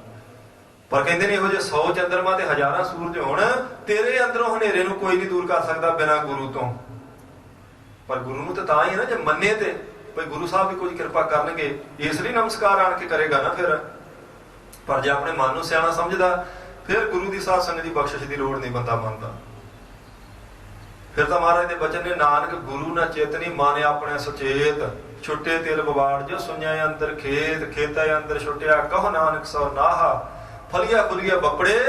ਪਰ ਕਹਿੰਦੇ ਨੇ ਇਹੋ ਜਿਹੇ 100 ਚੰਦਰਮਾ ਤੇ ਹਜ਼ਾਰਾਂ ਸੂਰਜ ਹੋਣ, ਤੇਰੇ ਅੰਦਰੋਂ ਹਨੇਰੇ ਨੂੰ ਕੋਈ ਨਹੀਂ ਦੂਰ ਕਰ ਸਕਦਾ ਬਿਨਾਂ ਗੁਰੂ ਤੋਂ। ਪਰ ਗੁਰੂ ਨੂੰ ਤਾਂ ਹੀ ਹੈ ਨਾ ਜੇ ਮੰਨੇ ਤੇ ਭਾਈ ਗੁਰੂ ਸਾਹਿਬ ਵੀ ਕੁਝ ਕਿਰਪਾ ਕਰਨਗੇ, ਇਸ ਲਈ ਨਮਸਕਾਰ ਆਣ ਕੇ ਕਰੇਗਾ ਨਾ ਫਿਰ। ਪਰ ਜੇ ਆਪਣੇ ਮਨ ਨੂੰ ਸਿਆਣਾ ਸਮਝਦਾ, ਫਿਰ ਗੁਰੂ ਦੀ ਸਾਧ ਸੰਗਤ ਦੀ ਬਖਸ਼ਿਸ਼ ਦੀ ਲੋੜ ਨਹੀਂ ਬੰਦਾ ਮੰਨਦਾ। ਫਿਰ ਤਾਂ ਮਹਾਰਾਜ ਦੇ ਬਚਨ ਨੇ, ਨਾਨਕ ਗੁਰੂ ਨਾ ਚੇਤਨੀ ਮਾਨੇ ਆਪਣੇ ਸੁਚੇਤ, ਛੁੱਟੇ ਤਿਲ ਬਵਾੜ ਜੋ ਸੁਣਿਆ ਅੰਦਰ ਖੇਤ, ਖੇਤਾ ਅੰਦਰ ਛੁੱਟਿਆ ਕਹੋ ਨਾਨਕ ਸੋ ਨਾਹਾ, ਫਲੀਆ ਫੁਲੀਆ ਬੱਪੜੇ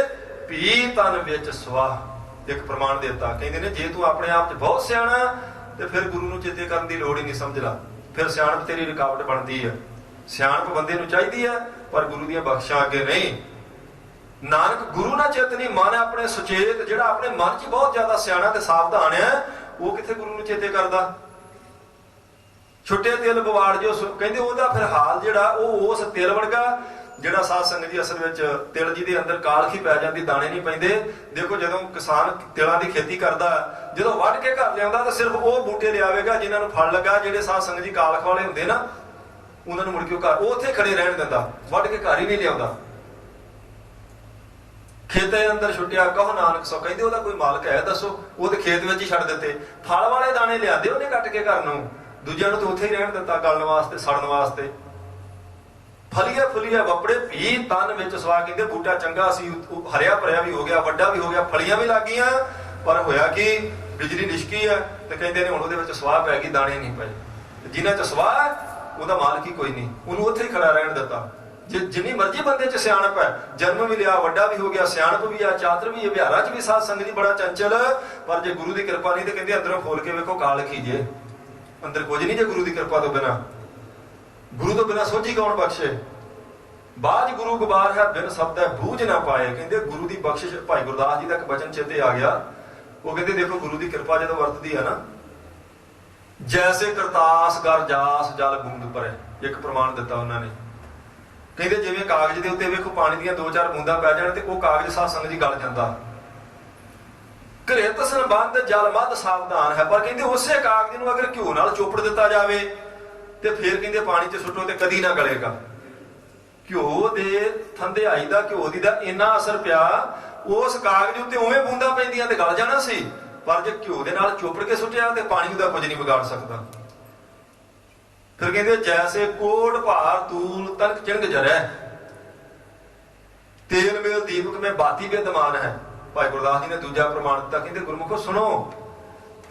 ਪੀ ਤਨ ਵਿੱਚ ਸਵਾਹ। ਇੱਕ ਪ੍ਰਮਾਣ ਦਿੱਤਾ, ਕਹਿੰਦੇ ਨੇ ਜੇ ਤੂੰ ਆਪਣੇ ਆਪ 'ਚ ਬਹੁਤ ਸਿਆਣਾ ਤੇ ਫਿਰ ਗੁਰੂ ਨੂੰ ਚੇਤੇ ਕਰਨ ਦੀ ਲੋੜ ਹੀ ਨਹੀਂ, ਸਮਝ ਲਾ। ਫਿਰ ਸਿਆਣਪ ਤੇਰੀ ਰੁਕਾਵਟ ਬਣਦੀ ਹੈ। ਸਿਆਣਪ ਬੰਦੇ ਨੂੰ ਚਾਹੀਦੀ ਹੈ ਪਰ ਗੁਰੂ ਦੀਆਂ ਬਖਸ਼ਾਂ ਅੱਗੇ ਨਹੀਂ। ਨਾਨਕ ਗੁਰੂ ਨਾ ਚੇਤਨੀ ਮਨ ਆਪਣੇ ਸੁਚੇਤ, ਜਿਹੜਾ ਆਪਣੇ ਮਨ 'ਚ ਬਹੁਤ ਜ਼ਿਆਦਾ ਸਿਆਣਾ ਤੇ ਸਾਵਧਾਨ ਹੈ, ਉਹ ਕਿੱਥੇ ਗੁਰੂ ਨੂੰ ਚੇਤੇ ਕਰਦਾ। ਛੁੱਟੇ ਤਿਲ ਬਵਾੜ ਜੋ ਕਹਿੰਦੇ ਉਹਦਾ ਫਿਰ ਹਾਲ ਜਿਹੜਾ ਉਹ ਉਸ ਤਿਲ ਵਰਗਾ ਜਿਹੜਾ ਸਾਧ ਸੰਗਤ ਜੀ ਅਸਲ ਵਿੱਚ ਤਿਲ ਜੀ ਦੇ ਅੰਦਰ ਕਾਲਖੀ ਪੈ ਜਾਂਦੀ, ਦਾਣੇ ਨਹੀਂ ਪੈਂਦੇ। ਦੇਖੋ ਜਦੋਂ ਕਿਸਾਨ ਤਿਲਾਂ ਦੀ ਖੇਤੀ ਕਰਦਾ, ਜਦੋਂ ਵੱਢ ਕੇ ਘਰ ਲਿਆਉਂਦਾ ਤਾਂ ਸਿਰਫ ਉਹ ਬੂਟੇ ਲਿਆਵੇਗਾ ਜਿਨ੍ਹਾਂ ਨੂੰ ਫਲ ਲੱਗਾ। ਜਿਹੜੇ ਸਾਧ ਸੰਗਤ ਜੀ ਕਾਲਖ ਵਾਲੇ ਹੁੰਦੇ ਨਾ, ਉਹਨਾਂ ਨੂੰ ਮੁੜ ਕੇ ਉਹ ਉੱਥੇ ਖੜੇ ਰਹਿਣ ਦਿੰਦਾ, ਵੱਢ ਕੇ ਘਰ ਹੀ ਨਹੀਂ ਲਿਆਉਂਦਾ। ਖੇਤੇ ਅੰਦਰ ਛੁੱਟਿਆ ਕਹੋ ਨਾਨਕ ਸੋ, ਕਹਿੰਦੇ ਉਹਦਾ ਕੋਈ ਮਾਲਕ ਹੈ ਦੱਸੋ? ਉਹ ਤੇ ਖੇਤ ਵਿੱਚ ਹੀ ਛੱਡ ਦਿੱਤੇ। ਫਲ ਵਾਲੇ ਦਾਣੇ ਲਿਆਂਦੇ ਉਹਨੇ ਕੱਟ ਕੇ ਘਰ ਨੂੰ, ਦੂਜਿਆਂ ਨੂੰ ਤਾਂ ਉੱਥੇ ਹੀ ਰਹਿਣ ਦਿੱਤਾ ਗਲਣ ਵਾਸਤੇ, ਸੜਨ ਵਾਸਤੇ। ਫਲੀਆ ਫੁਲੀਆ ਵੱਪੜੇ ਵੀ ਤਨ ਵਿੱਚ ਸਵਾ, ਕਹਿੰਦੇ ਬੂਟਾ ਚੰਗਾ ਸੀ, ਹਰਿਆ ਭਰਿਆ ਵੀ ਹੋ ਗਿਆ, ਵੱਡਾ ਵੀ ਹੋ ਗਿਆ, ਫਲੀਆਂ ਵੀ ਲੱਗ ਗਈਆਂ, ਪਰ ਹੋਇਆ ਕਿ ਬਿਜਲੀ ਲਿਸ਼ਕੀ ਹੈ ਤੇ ਕਹਿੰਦੇ ਨੇ ਹੁਣ ਉਹਦੇ ਵਿੱਚ ਸਵਾਹ ਪੈ ਗਈ, ਦਾਣੇ ਨਹੀਂ ਪਏ। ਜਿਨ੍ਹਾਂ ਚ ਸਵਾਹ ਉਹਦਾ ਮਾਲਕ ਹੀ ਕੋਈ ਨਹੀਂ, ਉਹਨੂੰ ਉੱਥੇ ਹੀ ਖੜਾ ਰਹਿਣ ਦਿੱਤਾ। ਜਿੰਨੀ ਮਰਜ਼ੀ ਬੰਦੇ ਚ ਸਿਆਣਪ ਹੈ, ਜਨਮ ਵੀ ਲਿਆ, ਵੱਡਾ ਵੀ ਹੋ ਗਿਆ, ਸਿਆਣਪ ਵੀ ਆ, ਚਾਤਰ ਵੀ, ਵਿਹਾਰਾਂ ਚ ਵੀ ਸਾਧ ਸੰਗਤ ਜੀ ਬੜਾ ਚੰਚਲ, ਪਰ ਜੇ ਗੁਰੂ ਦੀ ਕਿਰਪਾ ਨਹੀਂ ਤੇ ਕਹਿੰਦੇ ਅੰਦਰੋਂ ਖੋਲ ਕੇ ਵੇਖੋ ਕਾਲਖੀ ਜੇ, ਅੰਦਰ ਕੁਝ ਨਹੀਂ ਜੇ ਗੁਰੂ ਦੀ ਕਿਰਪਾ ਤੋਂ ਬਿਨਾਂ। ਗੁਰੂ ਤੋਂ ਬਿਨਾਂ ਸੋਝੀ ਕੌਣ ਬਖਸ਼ੇ? ਬਾਝ ਗੁਰੂ ਗੁਬਾਰ ਹੈ ਬਿਨ ਸ਼ਬਦੈ ਬੂਝ ਨਾ ਪਾਏ। ਕਹਿੰਦੇ ਗੁਰੂ ਦੀ ਬਖਸ਼ਿਸ਼, ਭਾਈ ਗੁਰਦਾਸ ਜੀ ਦਾ ਇੱਕ ਬਚਨ ਚੇਤੇ ਆ ਗਿਆ। ਉਹ ਕਹਿੰਦੇ ਦੇਖੋ ਗੁਰੂ ਦੀ ਕਿਰਪਾ ਜਦੋਂ ਵਰਤਦੀ ਹੈ ਨਾ, ਜੈਸੇ ਕਰਤਾਸ ਗਰ ਜਾਸ ਜਲ ਬੂੰਦ ਭਰੇ, ਇੱਕ ਪ੍ਰਮਾਣ ਦਿੱਤਾ ਉਹਨਾਂ ਨੇ। ਕਹਿੰਦੇ ਜਿਵੇਂ ਕਾਗਜ਼ ਦੇ ਉੱਤੇ ਵੇਖੋ ਪਾਣੀ ਦੀਆਂ 2-4 ਬੂੰਦਾਂ ਪੈ ਜਾਣ ਤੇ ਉਹ ਕਾਗਜ਼ ਸਾਧ ਸੰਗਤ ਜੀ ਗਲ ਜਾਂਦਾ। ਘ੍ਰਿਤ ਸੰਬੰਧ ਜਲ ਮੱਧ ਸਾਵਧਾਨ ਹੈ, ਪਰ ਕਹਿੰਦੇ ਉਸੇ ਕਾਗਜ਼ ਨੂੰ ਅਗਰ ਘਿਓ ਨਾਲ ਚੋਪੜ ਦਿੱਤਾ ਜਾਵੇ ਤੇ ਫਿਰ ਕਹਿੰਦੇ ਪਾਣੀ 'ਚ ਸੁੱਟੋ ਤੇ ਕਦੀ ਨਾ ਗਲੇਗਾ। ਘਿਓ ਦੇ ਥੰਧਿਆਈ ਦਾ, ਘਿਓ ਦੀ ਦਾ ਇੰਨਾ ਅਸਰ ਪਿਆ ਉਸ ਕਾਗਜ਼ ਉੱਤੇ, ਉਵੇਂ ਬੂੰਦਾਂ ਪੈਂਦੀਆਂ ਤੇ ਗਲ ਜਾਣਾ ਸੀ, ਪਰ ਜੇ ਘਿਓ ਦੇ ਨਾਲ ਚੋਪੜ ਕੇ ਸੁੱਟਿਆ ਤੇ ਪਾਣੀ ਦਾ ਕੁਝ ਨਹੀਂ ਵਿਗਾੜ ਸਕਦਾ। ਫਿਰ ਕਹਿੰਦੇ ਜੈਸੇ ਕੋਟ ਭਾਰ ਤੂਲ ਤਨਕ ਚਿੰਗ ਜਰੈ, ਤੇਲ ਮੇਲ ਦੀਪਕ ਮੇਂ ਬਾਤੀ ਬੇਦਮਾਨ ਹੈ। ਭਾਈ ਗੁਰਦਾਸ ਜੀ ਨੇ ਦੂਜਾ ਪ੍ਰਮਾਣ ਦਿੱਤਾ, ਕਹਿੰਦੇ ਗੁਰਮੁਖੋ ਸੁਣੋ,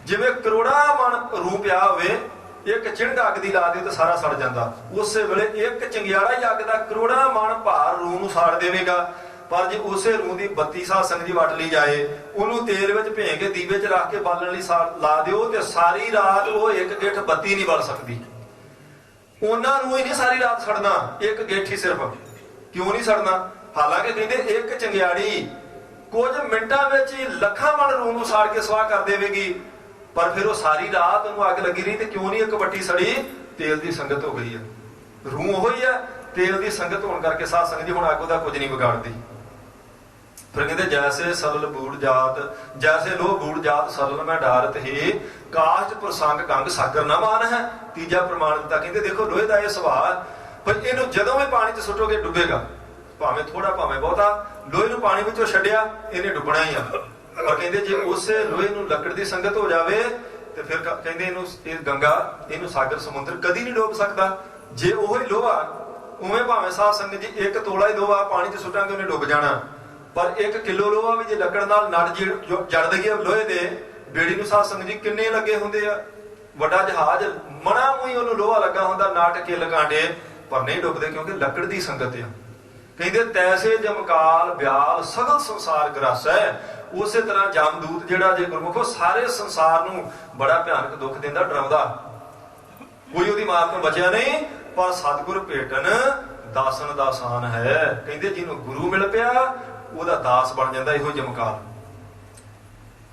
ਜਿਵੇਂ ਕਰੋੜਾਂ ਮਣ ਰੂਹ ਪਿਆ ਹੋਵੇ, ਇੱਕ ਚਿੰਗ ਅੱਗ ਦੀ ਲਾ ਦੇ ਤਾਂ ਸਾਰਾ ਸੜ ਜਾਂਦਾ। ਉਸੇ ਵੇਲੇ ਇੱਕ ਚੰਗਿਆੜਾ ਹੀ ਅੱਗ ਦਾ ਕਰੋੜਾਂ ਮਣ ਭਾਰ ਰੂਹ ਨੂੰ ਸਾੜ ਦੇਵੇਗਾ, ਪਰ ਜੇ ਉਸੇ ਰੂਹ ਦੀ 32 ਸਾਧ ਸੰਗਤ ਜੀ ਵੱਟ ਲਈ ਜਾਏ, ਉਹਨੂੰ ਤੇਲ ਵਿੱਚ ਭੇਂ ਕੇ ਦੀਵੇ 'ਚ ਰੱਖ ਕੇ ਬਾਲਣ ਲਈ ਲਾ ਦਿਓ ਤੇ ਸਾਰੀ ਰਾਤ ਉਹ ਇੱਕ ਗਿੱਠ ਬੱਤੀ ਨਹੀਂ ਬਲ ਸਕਦੀ। ਉਹਨਾਂ ਨੂੰ ਹੀ ਨਹੀਂ ਸਾਰੀ ਰਾਤ ਸੜਨਾ, ਇੱਕ ਗਿੱਠ ਹੀ ਸਿਰਫ। ਕਿਉਂ ਨਹੀਂ ਸੜਨਾ? ਹਾਲਾਂਕਿ ਕਹਿੰਦੇ ਇੱਕ ਚੰਗਿਆੜੀ ਕੁਝ ਮਿੰਟਾਂ ਵਿੱਚ ਹੀ ਲੱਖਾਂ ਮਣ ਰੂਹ ਨੂੰ ਸਾੜ ਕੇ ਸਵਾਹ ਕਰ ਦੇਵੇਗੀ, ਪਰ ਫਿਰ ਉਹ ਸਾਰੀ ਰਾਤ ਉਹਨੂੰ ਅੱਗ ਲੱਗੀ ਰਹੀ ਤੇ ਕਿਉਂ ਨਹੀਂ ਇੱਕ ਵੱਟੀ ਸੜੀ? ਤੇਲ ਦੀ ਸੰਗਤ ਹੋ ਗਈ ਹੈ। ਰੂਹ ਉਹੀ ਹੈ, ਤੇਲ ਦੀ ਸੰਗਤ ਹੋਣ ਕਰਕੇ ਸਾਧ ਸੰਗਤ ਜੀ ਹੁਣ ਅੱਗ ਉਹਦਾ ਕੁਝ ਨਹੀਂ ਵਿਗਾੜਦੀ। ਫਿਰ ਕਹਿੰਦੇ ਜੈਸੇ ਸਲਲ ਬੂੜ ਜਾਤ, ਜੈਸੇ ਲੋਹ ਬੂੜ ਜਾਤ ਸਲਲ ਮੈਂ ਡਾਰਤ ਹੀ, ਕਾਸ਼ਟ ਪ੍ਰਸੰਗ ਕੰਗ ਸਾਗਰ ਨਾ ਮਾਨ ਹੈ। ਤੀਜਾ ਪ੍ਰਮਾਣ ਦਿੱਤਾ, ਕਹਿੰਦੇ ਦੇਖੋ ਲੋਹੇ ਦਾ ਇਹ ਸੁਭਾਅ, ਪਰ ਇਹਨੂੰ ਜਦੋਂ ਵੀ ਪਾਣੀ 'ਚ ਸੁੱਟੋਗੇ ਡੁੱਬੇਗਾ, ਭਾਵੇਂ ਥੋੜਾ ਭਾਵੇਂ ਬਹੁਤਾ। ਲੋਹੇ ਨੂੰ ਪਾਣੀ ਵਿੱਚੋਂ ਛੱਡਿਆ, ਇਹਨੇ ਡੁੱਬਣਾ ਹੀ ਆ। ਪਰ ਕਹਿੰਦੇ ਜੇ ਉਸੇ ਲੋਹੇ ਨੂੰ ਲੱਕੜ ਦੀ ਸੰਗਤ ਹੋ ਜਾਵੇ ਤੇ ਫਿਰ ਕਹਿੰਦੇ ਇਹਨੂੰ, ਇਹ ਗੰਗਾ, ਇਹਨੂੰ ਸਾਗਰ ਸਮੁੰਦਰ ਕਦੀ ਨਹੀਂ ਡੋਬ ਸਕਦਾ। ਜੇ ਉਹੀ ਲੋਹਾ, ਉਵੇਂ ਭਾਵੇਂ ਸਾਧ ਸੰਗਤ ਜੀ 1 ਤੋਲਾ ਹੀ ਲੋਹਾ ਪਾਣੀ 'ਚ ਸੁੱਟਾਂਗੇ ਉਹਨੇ ਡੁੱਬ ਜਾਣਾ, ਪਰ 1 ਕਿਲੋ ਲੋਹਾ ਵੀ ਜੇ ਲੱਕੜ ਨਾਲ ਨੜ ਜੜ ਦਈਏ ਲੋਹੇ ਦੇ ਬੇੜੀ ਨੂੰ, ਸਾਧ ਸੰਗਤ ਜੀ ਕਿੰਨੇ ਲੱਗੇ ਹੁੰਦੇ ਆ। ਵੱਡਾ ਜਹਾਜ਼ ਮਣਾ ਮੂੰਹ ਉਹਨੂੰ ਲੋਹਾ ਲੱਗਾ ਹੁੰਦਾ, ਨਾਟ ਕਿੱਲ ਕਾਂਡੇ, ਪਰ ਨਹੀਂ ਡੁੱਬਦੇ ਕਿਉਂਕਿ ਲੱਕੜ ਦੀ ਸੰਗਤ ਆ। ਕਹਿੰਦੇ ਤੈਸੇ ਜਮਕਾਲ ਬਿਆਲ ਸਗਲ ਸੰਸਾਰ ਗਰਾਸੈ। ਉਸੇ ਤਰ੍ਹਾਂ ਜਮਦੂਤ ਜਿਹੜਾ ਜੇ ਗੁਰਮੁਖੋ ਸਾਰੇ ਸੰਸਾਰ ਨੂੰ ਬੜਾ ਭਿਆਨਕ ਦੁੱਖ ਦਿੰਦਾ, ਡਰਾਉਂਦਾ, ਕੋਈ ਉਹਦੀ ਮਾਰ ਤੋਂ ਬਚਿਆ ਨਹੀਂ, ਪਰ ਸਤਿਗੁਰ ਭੇਟਣ ਦਾਸਨ ਦਾ ਆਸਾਨ ਹੈ। ਕਹਿੰਦੇ ਜਿਹਨੂੰ ਗੁਰੂ ਮਿਲ ਪਿਆ ਉਹਦਾ ਦਾਸ ਬਣ ਜਾਂਦਾ ਇਹੋ ਜਮਕਾਲ।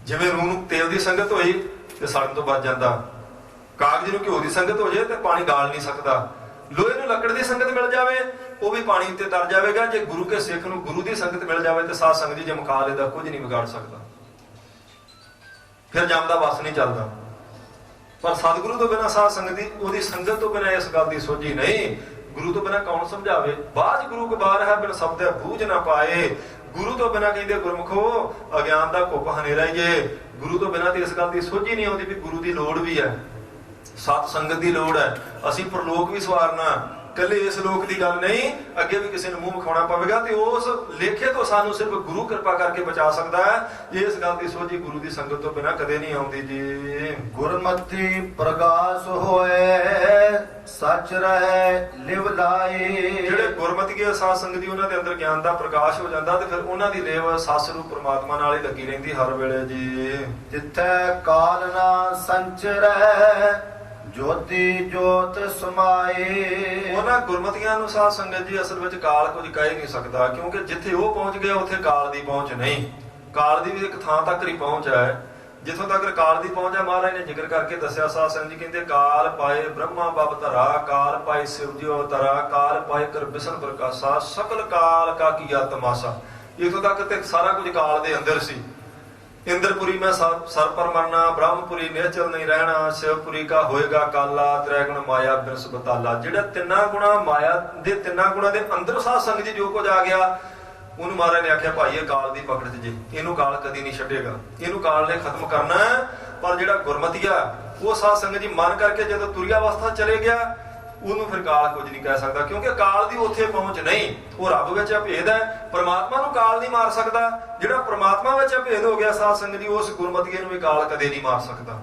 ਜਿਵੇਂ ਰੂਹ ਨੂੰ ਤੇਲ ਦੀ ਸੰਗਤ ਹੋਈ ਤੇ ਸੜਨ ਤੋਂ ਬਚ ਜਾਂਦਾ, ਕਾਗਜ਼ ਨੂੰ ਘਿਓ ਦੀ ਸੰਗਤ ਹੋ ਜਾਏ ਤੇ ਪਾਣੀ ਗਾਲ ਨਹੀਂ ਸਕਦਾ, ਲੋਹੇ ਨੂੰ ਲੱਕੜ ਦੀ ਸੰਗਤ ਮਿਲ ਜਾਵੇ ਉਹ ਵੀ ਪਾਣੀ ਉੱਤੇ ਤਰ ਜਾਵੇਗਾ। ਜੇ ਗੁਰੂ ਕੇ ਸਿੱਖ ਨੂੰ ਗੁਰੂ ਦੀ ਸੰਗਤ ਮਿਲ ਜਾਵੇ ਤੇ ਸਾਧ ਸੰਗਤ ਜੀ ਜਮਕਾਲ ਇਹਦਾ ਕੁਝ ਨਹੀਂ ਵਿਗਾੜ ਸਕਦਾ, ਫਿਰ ਜਮ ਦਾ ਵਸ ਨਹੀਂ ਚੱਲਦਾ। ਪਰ ਸਤਿਗੁਰੂ ਤੋਂ ਬਿਨਾਂ ਸਾਧ ਸੰਗਤ ਦੀ, ਉਹਦੀ ਸੰਗਤ ਤੋਂ ਬਿਨਾਂ ਇਸ ਗੱਲ ਦੀ ਸੋਝੀ ਨਹੀਂ। ਗੁਰੂ ਤੋਂ ਬਿਨਾਂ ਕੌਣ ਸਮਝਾਵੇ? ਬਾਝ ਗੁਰੂ ਗੁਬਾਰ ਹੈ ਬਿਨ ਸ਼ਬਦੈ ਬੂਝ ਨਾ ਪਾਏ। ਗੁਰੂ ਤੋਂ ਬਿਨਾਂ ਕਹਿੰਦੇ ਗੁਰਮੁਖੋ ਅਗਿਆਨ ਦਾ ਘੁੱਪ ਹਨੇਰਾ ਹੀ ਜੇ। ਗੁਰੂ ਤੋਂ ਬਿਨਾਂ ਤੇ ਇਸ ਗੱਲ ਦੀ ਸੋਝੀ ਨਹੀਂ ਆਉਂਦੀ ਵੀ ਗੁਰੂ ਦੀ ਲੋੜ ਵੀ ਹੈ, ਸਤ ਸੰਗਤ ਦੀ ਲੋੜ ਹੈ। ਅਸੀਂ ਪਰਲੋਕ ਵੀ ਸਵਾਰਨਾ, ਕੱਲੇ ਇਸ ਲੋਕ ਦੀ ਗੱਲ ਨਹੀਂ, ਅੱਗੇ ਵੀ ਕਿਸੇ ਨੂੰ ਮੂੰਹ ਵਿਖਾਉਣਾ ਪਵੇਗਾ ਤੇ ਉਸ ਲੇਖੇ ਤੋਂ ਸਾਨੂੰ ਸਿਰਫ ਗੁਰੂ ਕਿਰਪਾ ਕਰਕੇ ਬਚਾ ਸਕਦਾ ਹੈ। ਇਸ ਗੱਲ ਦੀ ਸੋਝੀ ਗੁਰੂ ਦੀ ਸੰਗਤ ਤੋਂ ਬਿਨਾਂ ਕਦੇ ਨਹੀਂ ਆਉਂਦੀ ਜੀ। ਗੁਰਮਤਿ ਪ੍ਰਕਾਸ਼ ਹੋਏ ਸੱਚ ਰਹਿ ਲਿਵ ਲਾਏ। ਜਿਹੜੇ ਗੁਰਮਤਿ ਸਾਧ ਸੰਗਤ ਦੀ ਉਹਨਾਂ ਦੇ ਅੰਦਰ ਗਿਆਨ ਦਾ ਪ੍ਰਕਾਸ਼ ਹੋ ਜਾਂਦਾ ਤੇ ਫਿਰ ਉਹਨਾਂ ਦੀ ਲੇਵ ਸੱਸ ਰੂਪ ਪ੍ਰਮਾਤਮਾ ਨਾਲ ਹੀ ਲੱਗੀ ਰਹਿੰਦੀ ਹਰ ਵੇਲੇ ਜੀ। ਜਿੱਥੈ ਕਾਲ ਨਾ ਸੰਚਰੈ ਜੋਤੀ ਜੋਤ ਸਮਾਏ। ਉਹਨਾਂ ਗੁਰਮਤੀਆਂ ਨੂੰ ਸਾਧ ਸੰਗਤ ਜੀ ਅਸਲ ਵਿੱਚ ਕਾਲ ਕੁਝ ਕਹਿ ਨਹੀਂ ਸਕਦਾ, ਕਿਉਂਕਿ ਜਿੱਥੇ ਉਹ ਪਹੁੰਚ ਗਿਆ ਉੱਥੇ ਕਾਲ ਦੀ ਪਹੁੰਚ ਨਹੀਂ। ਕਾਲ ਦੀ ਵੀ ਇੱਕ ਥਾਂ ਤੱਕ ਹੀ ਪਹੁੰਚ ਹੈ, ਜਿੱਥੋਂ ਤੱਕ ਕਾਲ ਦੀ ਪਹੁੰਚ ਹੈ, ਮਹਾਰਾਜ ਨੇ ਜ਼ਿਕਰ ਕਰਕੇ ਦੱਸਿਆ। ਸਾਧ ਸੰਗਤ ਜੀ ਕਹਿੰਦੇ ਕਾਲ ਪਾਏ ਬ੍ਰਹਮਾ ਬਬ ਧਰਾ, ਕਾਲ ਪਾਏ ਸਿਵ ਜਿਉ ਅਵਤਾਰਾ, ਕਾਲ ਪਾਏ ਕਰ ਬਿਸ਼ਨ ਪ੍ਰਕਾਸ਼ਾ, ਸਕਲ ਕਾਲ ਕਾ ਕੀਆ ਤਮਾਸ਼ਾ। ਇੱਥੋਂ ਤੱਕ ਤੇ ਸਾਰਾ ਕੁਝ ਕਾਲ ਦੇ ਅੰਦਰ ਸੀ। ਇੰਦਰਪੁਰੀ ਮੈਂ ਸਰ ਪਰ ਮਰਨਾ, ਬ੍ਰਹਮਪੁਰੀ ਨਿਹਚਲ ਨਹੀਂ ਰਹਿਣਾ, ਸ਼ਿਵਪੁਰੀ ਕਾ ਹੋਏਗਾ ਕਾਲਾ, ਤ੍ਰੈਗੁਣ ਮਾਇਆ ਬਿਰਸ ਬਤਾਲਾ। ਜਿਹੜਾ ਤਿੰਨਾਂ ਗੁਣਾ ਮਾਇਆ ਦੇ ਤਿੰਨਾਂ ਗੁਣਾਂ ਦੇ ਅੰਦਰ ਸਾਧ ਸੰਗਤ ਜੀ ਜੋ ਕੁਝ ਆ ਗਿਆ, ਉਹਨੂੰ ਮਹਾਰਾਜ ਨੇ ਆਖਿਆ ਭਾਈ ਇਹ ਕਾਲ ਦੀ ਪਕੜ 'ਚ ਜੇ, ਇਹਨੂੰ ਕਾਲ ਕਦੀ ਨਹੀਂ ਛੱਡੇਗਾ, ਇਹਨੂੰ ਕਾਲ ਨੇ ਖਤਮ ਕਰਨਾ ਹੈ। ਪਰ ਜਿਹੜਾ ਗੁਰਮਤੀਆ ਉਹ ਸਾਧ ਸੰਗਤ ਜੀ ਮਨ ਕਰਕੇ ਜਦੋਂ ਤੁਰਿਆ ਅਵਸਥਾ ਚਲੇ ਗਿਆ, ਉਹਨੂੰ ਫਿਰ ਕਾਲ ਕੁਝ ਨਹੀਂ ਕਹਿ ਸਕਦਾ, ਕਿਉਂਕਿ ਕਾਲ ਦੀ ਉੱਥੇ ਪਹੁੰਚ ਨਹੀਂ। ਉਹ ਰੱਬ ਵਿੱਚ ਅਭੇਦ ਹੈ, ਪਰਮਾਤਮਾ ਨੂੰ ਕਾਲ ਨਹੀਂ ਮਾਰ ਸਕਦਾ। ਜਿਹੜਾ ਪਰਮਾਤਮਾ ਵਿੱਚ ਅਭੇਦ ਹੋ ਗਿਆ ਸਾਧ ਸੰਗਤ ਜੀ, ਉਸ ਗੁਰਮਤੀਏ ਨੂੰ ਵੀ ਕਾਲ ਕਦੇ ਨਹੀਂ ਮਾਰ ਸਕਦਾ।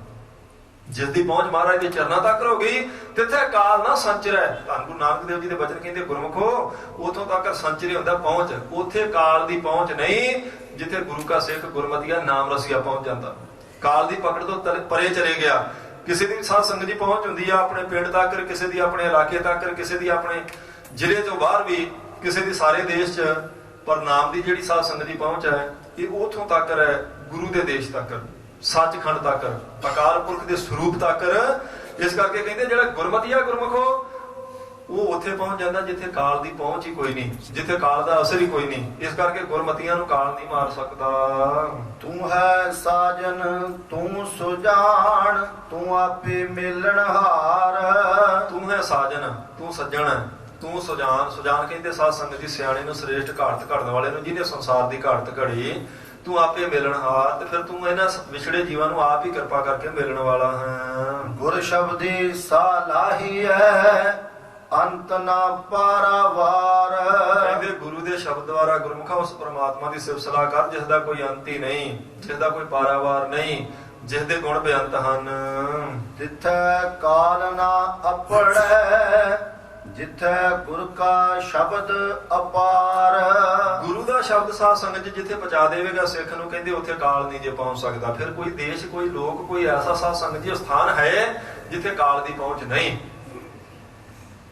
ਜਿਸ ਦੀ ਪਹੁੰਚ ਮਹਾਰਾਜ ਦੇ ਚਰਨਾਂ ਤੱਕ ਹੋ ਗਈ, ਤਿੱਥੇ ਕਾਲ ਨਾ ਸੰਚਰੈ। ਧੰਨ ਗੁਰੂ ਨਾਨਕ ਦੇਵ ਜੀ ਦੇ ਬਚਨ ਕਹਿੰਦੇ ਗੁਰਮੁਖੋ, ਉਥੋਂ ਤੱਕ ਸੰਚਰੇ ਹੁੰਦਾ ਪਹੁੰਚ, ਉੱਥੇ ਕਾਲ ਦੀ ਪਹੁੰਚ ਨਹੀਂ। ਜਿੱਥੇ ਗੁਰੂ ਕਾ ਸਿੱਖ ਗੁਰਮਤੀਆ ਨਾਮ ਰਸੀਆ ਪਹੁੰਚ ਜਾਂਦਾ, ਕਾਲ ਦੀ ਪਕੜ ਤੋਂ ਪਰੇ ਚਲੇ ਗਿਆ। ਕਿਸੇ ਦੀ ਸਾਧ ਸੰਗਤ ਦੀ ਪਹੁੰਚ ਹੁੰਦੀ ਆ ਆਪਣੇ ਪਿੰਡ ਤੱਕ, ਕਿਸੇ ਦੀ ਆਪਣੇ ਇਲਾਕੇ ਤੱਕ, ਕਿਸੇ ਦੀ ਆਪਣੇ ਜ਼ਿਲ੍ਹੇ ਤੋਂ ਬਾਹਰ ਵੀ, ਕਿਸੇ ਦੀ ਸਾਰੇ ਦੇਸ਼ 'ਚ। ਪਰ ਨਾਮ ਦੀ ਜਿਹੜੀ ਸਾਧ ਸੰਗਤ ਦੀ ਪਹੁੰਚ ਹੈ, ਇਹ ਉਥੋਂ ਤੱਕ ਹੈ ਗੁਰੂ ਦੇ ਦੇਸ਼ ਤੱਕ, ਸੱਚਖੰਡ ਤੱਕ, ਅਕਾਲ ਪੁਰਖ ਦੇ ਸਰੂਪ ਤੱਕ। ਇਸ ਕਰਕੇ ਕਹਿੰਦੇ ਜਿਹੜਾ ਗੁਰਮਤੀਆ ਗੁਰਮੁਖੋ, ਉਹ ਉੱਥੇ ਪਹੁੰਚ ਜਾਂਦਾ ਜਿੱਥੇ ਕਾਲ ਦੀ ਪਹੁੰਚ ਹੀ ਕੋਈ ਨਹੀਂ, ਜਿੱਥੇ ਕਾਲ ਦਾ ਅਸਰ ਹੀ ਕੋਈ ਨਹੀਂ। ਇਸ ਕਰਕੇ ਗੁਰਮਤੀਆਂ ਨੂੰ ਕਾਲ ਨਹੀਂ ਮਾਰ ਸਕਦਾ। ਤੂੰ ਹੈ ਸਾਜਨ ਤੂੰ ਸੁਜਾਨ, ਤੂੰ ਆਪੇ ਮਿਲਣ ਹਾਰ। ਤੂੰ ਹੈ ਸਾਜਨ, ਤੂੰ ਸੱਜਣ, ਤੂੰ ਸੁਜਾਨ। ਸੁਜਾਨ ਕਹਿੰਦੇ ਸਾਧ ਸੰਗਤ ਜੀ ਸਿਆਣੇ ਨੂੰ, ਸ੍ਰੇਸ਼ਟ ਘਾੜਤ ਘੜਨ ਵਾਲੇ ਨੂੰ, ਜਿਹਨੇ ਸੰਸਾਰ ਦੀ ਘਾੜਤ ਘੜੀ। ਤੂੰ ਆਪੇ ਮਿਲਣਹਾਰ, ਤੇ ਫਿਰ ਤੂੰ ਇਹਨਾਂ ਵਿਛੜੇ ਜੀਵਾਂ ਨੂੰ ਆਪ ਹੀ ਕਿਰਪਾ ਕਰਕੇ ਮਿਲਣ ਵਾਲਾ ਹੈ। ਗੁਰ ਸ਼ਬਦੀ ਸਾਲਾਹੀ ਹੈ, ਅੰਤ ਨਾ ਪਾਰਾਵਾਰ। ਕਹਿੰਦੇ ਗੁਰੂ ਦੇ ਸ਼ਬਦ ਦੁਆਰਾ ਗੁਰਮੁਖਾ ਉਸ ਪ੍ਰਮਾਤਮਾ ਦੀ ਸਿਫਤ ਸਲਾਹ ਕਰ, ਜਿਸ ਦਾ ਕੋਈ ਅੰਤ ਹੀ ਨਹੀਂ, ਜਿਸ ਦਾ ਕੋਈ ਪਾਰਾਵਾਰ ਨਹੀਂ, ਜਿਸ ਦੇ ਗੁਣ ਬੇਅੰਤ ਹਨ। ਤਿੱਥੈ ਕਾਲ ਨਾ ਅਪੜੈ, ਜਿੱਥੈ ਗੁਰ ਕਾ ਸ਼ਬਦ ਅਪਾਰ। ਗੁਰੂ ਦਾ ਸ਼ਬਦ ਸਾਧ ਸੰਗਤ ਜੀ ਜਿੱਥੇ ਪਹੁੰਚਾ ਦੇਵੇਗਾ ਸਿੱਖ ਨੂੰ, ਕਹਿੰਦੇ ਉੱਥੇ ਕਾਲ ਨਹੀਂ ਜੇ ਪਹੁੰਚ ਸਕਦਾ। ਫਿਰ ਕੋਈ ਦੇਸ਼, ਕੋਈ ਲੋਕ, ਕੋਈ ਐਸਾ ਸਾਧ ਸੰਗਤ ਜੀ ਸਥਾਨ ਹੈ ਜਿੱਥੇ ਕਾਲ ਦੀ ਪਹੁੰਚ ਨਹੀਂ।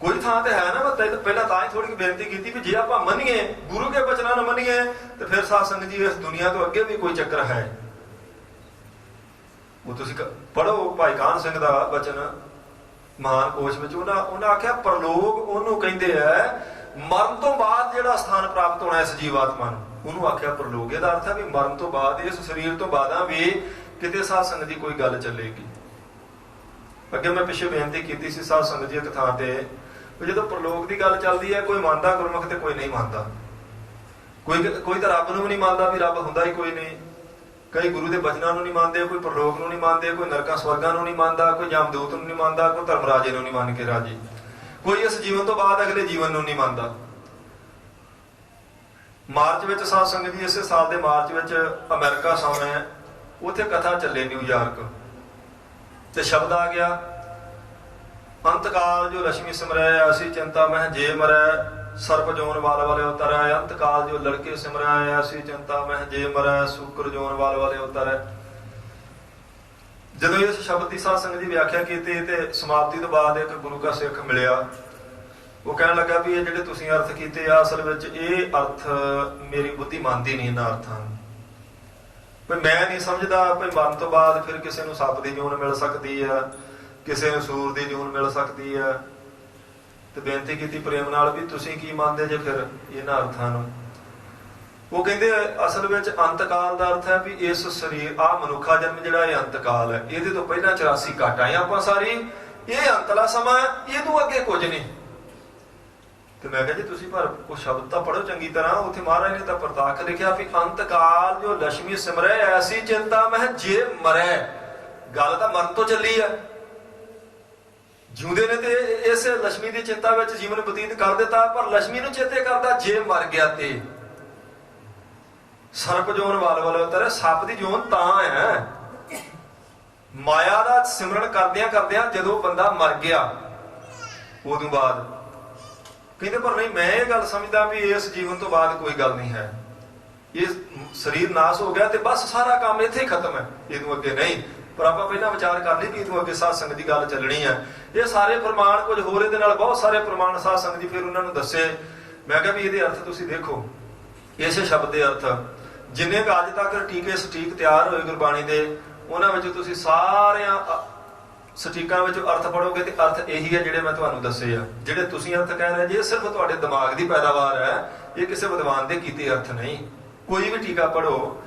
ਕੋਈ ਥਾਂ ਤੇ ਹੈ ਨਾ। ਮੈਂ ਪਹਿਲਾਂ ਤਾਂ ਹੀ ਥੋੜੀ ਬੇਨਤੀ ਕੀਤੀ ਵੀ ਜੇ ਆਪਾਂ ਮੰਨੀਏ, ਗੁਰੂ ਕੇ ਬਚਨਾਂ ਨੂੰ ਮੰਨੀਏ, ਤੇ ਫਿਰ ਸਾਧ ਸੰਗਤ ਜੀ ਇਸ ਦੁਨੀਆ ਤੋਂ ਅੱਗੇ ਵੀ ਕੋਈ ਚੱਕਰ ਹੈ। ਉਹ ਤੁਸੀਂ ਪੜੋ ਭਾਈ ਕਾਹਨ ਸਿੰਘ ਦਾ ਬਚਨ ਮਹਾਨ ਕੋਸ਼ ਵਿੱਚ, ਉਹਨਾਂ ਆਖਿਆ ਪਰਲੋਕ ਉਹਨੂੰ ਕਹਿੰਦੇ ਆ ਮਰਨ ਤੋਂ ਬਾਅਦ ਜਿਹੜਾ ਸਥਾਨ ਪ੍ਰਾਪਤ ਹੋਣਾ ਇਸ ਜੀਵਾਤਮਾ ਨੂੰ, ਉਹਨੂੰ ਆਖਿਆ ਪਰਲੋਕ। ਇਹਦਾ ਅਰਥ ਹੈ ਵੀ ਮਰਨ ਤੋਂ ਬਾਅਦ, ਇਸ ਸਰੀਰ ਤੋਂ ਬਾਅਦਾਂ ਵੀ ਕਿਤੇ ਸਾਧ ਸੰਗਤ ਦੀ ਕੋਈ ਗੱਲ ਚੱਲੇਗੀ। ਅੱਗੇ ਮੈਂ ਪਿੱਛੇ ਬੇਨਤੀ ਕੀਤੀ ਸੀ ਸਾਧ ਸੰਗਤ ਜੀ ਇੱਕ ਥਾਂ ਤੇ, ਜਦੋਂ ਪਰਲੋਕ ਦੀ ਗੱਲ ਚੱਲਦੀ ਹੈ, ਕੋਈ ਮੰਨਦਾ ਗੁਰਮੁਖ ਤੇ ਕੋਈ ਨਹੀਂ ਮੰਨਦਾ। ਕੋਈ ਤਾਂ ਰੱਬ ਨੂੰ ਵੀ ਨਹੀਂ ਮੰਨਦਾ ਵੀ ਰੱਬ ਹੁੰਦਾ ਹੀ ਕੋਈ ਨਹੀਂ। ਕਈ ਗੁਰੂ ਦੇ ਬਚਨਾਂ ਨੂੰ ਨਹੀਂ ਮੰਨਦੇ, ਕੋਈ ਪਰਲੋਕ ਨੂੰ ਨਹੀਂ ਮੰਨਦੇ, ਕੋਈ ਨਰਕਾਂ ਸਵਰਗਾਂ ਨੂੰ ਨਹੀਂ ਮੰਨਦਾ, ਕੋਈ ਜਮਦੂਤ ਨੂੰ ਨਹੀਂ ਮੰਨਦਾ, ਕੋਈ ਧਰਮਰਾਜੇ ਨੂੰ ਨਹੀਂ ਮੰਨ ਕੇ ਰਾਜੀ, ਕੋਈ ਇਸ ਜੀਵਨ ਤੋਂ ਬਾਅਦ ਅਗਲੇ ਜੀਵਨ ਨੂੰ ਨਹੀਂ ਮੰਨਦਾ। ਮਾਰਚ ਵਿੱਚ ਸਾਧ ਸੰਗਤ ਜੀ, ਇਸੇ ਸਾਲ ਦੇ ਮਾਰਚ ਵਿੱਚ ਅਮਰੀਕਾ ਸੌਣਾ ਹੈ, ਉੱਥੇ ਕਥਾ ਚੱਲੇ ਨਿਊਯਾਰਕ, ਤੇ ਸ਼ਬਦ ਆ ਗਿਆ ਅੰਤਕਾਲ ਜੋ ਲక్ష్ਮੀ ਸਿਮਰੈ, ਐਸੀ ਚਿੰਤਾ ਮਹਿ ਜੇ ਮਰੈ, ਸਰਪ ਜੋਨ ਵਾਲ ਵਾਲੇ ਉਤਰੈ। ਅੰਤਕਾਲ ਜੋ ਲੜਕੇ ਸਿਮਰੈ, ਐਸੀ ਚਿੰਤਾ ਮਹਿ ਜੇ ਮਰੈ, ਸ਼ੁਕਰ ਜੋਨ ਵਾਲ ਵਾਲੇ ਉਤਰੈ। ਜਦੋਂ ਇਸ ਸ਼ਬਦ ਦੀ ਸਾਧ ਸੰਗਤ ਦੀ ਵਿਆਖਿਆ ਕੀਤੀ ਤੇ ਸਮਾਪਤੀ ਤੋਂ ਬਾਅਦ ਇੱਕ ਗੁਰੂ ਕਾ ਸਿੱਖ ਮਿਲਿਆ, ਉਹ ਕਹਿਣ ਲੱਗਾ ਵੀ ਇਹ ਜਿਹੜੇ ਤੁਸੀਂ ਅਰਥ ਕੀਤੇ ਆ, ਅਸਲ ਵਿੱਚ ਇਹ ਅਰਥ ਮੇਰੀ ਬੁੱਧੀ ਮੰਨਦੀ ਨਹੀਂ ਇਹਨਾਂ ਅਰਥਾਂ ਨੂੰ। ਵੀ ਮੈਂ ਨਹੀਂ ਸਮਝਦਾ ਵੀ ਮਰਨ ਤੋਂ ਬਾਅਦ ਫਿਰ ਕਿਸੇ ਨੂੰ ਸੱਪ ਦੀ ਜੂਨ ਮਿਲ ਸਕਦੀ ਆ, ਕਿਸੇ ਨੂੰ ਸੂਰ ਦੀ ਜੂਨ ਮਿਲ ਸਕਦੀ ਆ। ਤੇ ਬੇਨਤੀ ਕੀਤੀ ਪ੍ਰੇਮ ਨਾਲ ਵੀ ਤੁਸੀਂ ਕੀ ਮੰਨਦੇ ਜੇ ਫਿਰ ਇਹਨਾਂ ਅਰਥਾਂ ਨੂੰ। ਉਹ ਕਹਿੰਦੇ ਅਸਲ ਵਿੱਚ ਅੰਤਕਾਲ ਦਾ ਅਰਥ ਹੈ ਵੀ ਇਸ ਸਰੀਰ, ਆ ਮਨੁੱਖਾ ਜਨਮ ਜਿਹੜਾ ਇਹ ਅੰਤਕਾਲ ਹੈ, ਇਹਦੇ ਤੋਂ ਪਹਿਲਾਂ 84 ਘਟ ਆਏ ਆਪਾਂ ਸਾਰੀ, ਇਹ ਅੰਤਲਾ ਸਮਾਂ, ਇਹਦੋਂ ਅੱਗੇ ਕੁਝ ਨਹੀਂ। ਤੇ ਮੈਂ ਕਿਹਾ ਜੀ ਤੁਸੀਂ ਪਰ ਉਹ ਸ਼ਬਦ ਤਾਂ ਪੜ੍ਹੋ ਚੰਗੀ ਤਰ੍ਹਾਂ, ਉੱਥੇ ਮਹਾਰਾਜ ਨੇ ਤਾਂ ਪ੍ਰਤਾਖ ਲਿਖਿਆ ਵੀ ਅੰਤਕਾਲ ਜੋ ਲక్ష్ਮੀ ਸਿਮਰੈ, ਐਸੀ ਚਿੰਤਾ ਮਹਿ ਜੇ ਮਰੈ। ਗੱਲ ਤਾਂ ਮਰਨ ਤੋਂ ਚੱਲੀ ਆ। ਜਿਉਂਦੇ ਨੇ ਤੇ ਇਸ ਲక్ష్ਮੀ ਦੀ ਚਿੰਤਾ ਵਿੱਚ ਜੀਵਨ ਬਤੀਤ ਕਰ ਦਿੱਤਾ, ਪਰ ਲక్ష్ਮੀ ਨੂੰ ਚੇਤੇ ਕਰਦਾ ਜੇ ਮਰ ਗਿਆ ਤੇ। ਸਰਪ ਜੋਨ ਵਾਲ ਵਾਲ ਉਤਰੈ, ਸੱਪ ਦੀ ਜੋਨ ਤਾਂ ਹੈ ਮਾਇਆ ਦਾ ਸਿਮਰਨ ਕਰਦਿਆਂ ਕਰਦਿਆਂ ਜਦੋਂ ਬੰਦਾ ਮਰ ਗਿਆ ਉਦੋਂ ਬਾਅਦ। ਕਹਿੰਦੇ ਪਰ ਨਹੀਂ, ਮੈਂ ਇਹ ਗੱਲ ਸਮਝਦਾ ਵੀ ਇਸ ਜੀਵਨ ਤੋਂ ਬਾਅਦ ਕੋਈ ਗੱਲ ਨਹੀਂ ਹੈ, ਇਹ ਸਰੀਰ ਨਾਸ ਹੋ ਗਿਆ ਤੇ ਬਸ ਸਾਰਾ ਕੰਮ ਇੱਥੇ ਹੀ ਖਤਮ ਹੈ, ਇਹਨੂੰ ਅੱਗੇ ਨਹੀਂ। ਪਰ ਆਪਾਂ ਪਹਿਲਾਂ ਵਿਚਾਰ ਕਰ ਲਈ ਵੀ ਇਹਨੂੰ ਅੱਗੇ ਸਾਧ ਸੰਗਤ ਦੀ ਗੱਲ ਚੱਲਣੀ ਹੈ। ਇਹ ਸਾਰੇ ਪ੍ਰਮਾਣ ਕੁਝ ਹੋਰ ਇਹਦੇ ਨਾਲ ਬਹੁਤ ਸਾਰੇ ਪ੍ਰਮਾਣ ਸਾਧ ਸੰਗਤ ਜੀ ਫਿਰ ਉਹਨਾਂ ਨੂੰ ਦੱਸੇ। ਮੈਂ ਕਿਹਾ ਵੀ ਇਹਦੇ ਅਰਥ ਤੁਸੀਂ ਦੇਖੋ, ਇਸੇ ਸ਼ਬਦ ਦੇ ਅਰਥ ਜਿੰਨੇ ਕੁ ਅੱਜ ਤੱਕ ਟੀਕੇ ਸਟੀਕ ਤਿਆਰ ਹੋਏ ਗੁਰਬਾਣੀ ਦੇ, ਉਹਨਾਂ ਵਿੱਚ ਤੁਸੀਂ ਸਾਰਿਆਂ ਸਟੀਕਾਂ ਵਿੱਚ ਅਰਥ ਪੜੋਗੇ ਤੇ ਅਰਥ ਇਹੀ ਹੈ ਜਿਹੜੇ ਮੈਂ ਤੁਹਾਨੂੰ ਦੱਸੇ ਆ। ਜਿਹੜੇ ਤੁਸੀਂ ਅਰਥ ਕਹਿ ਰਹੇ ਜੇ ਸਿਰਫ ਤੁਹਾਡੇ ਦਿਮਾਗ ਦੀ ਪੈਦਾਵਾਰ ਹੈ, ਇਹ ਕਿਸੇ ਵਿਦਵਾਨ ਦੇ ਕੀਤੇ ਅਰਥ ਨਹੀਂ। ਕੋਈ ਵੀ ਟੀਕਾ ਪੜੋ,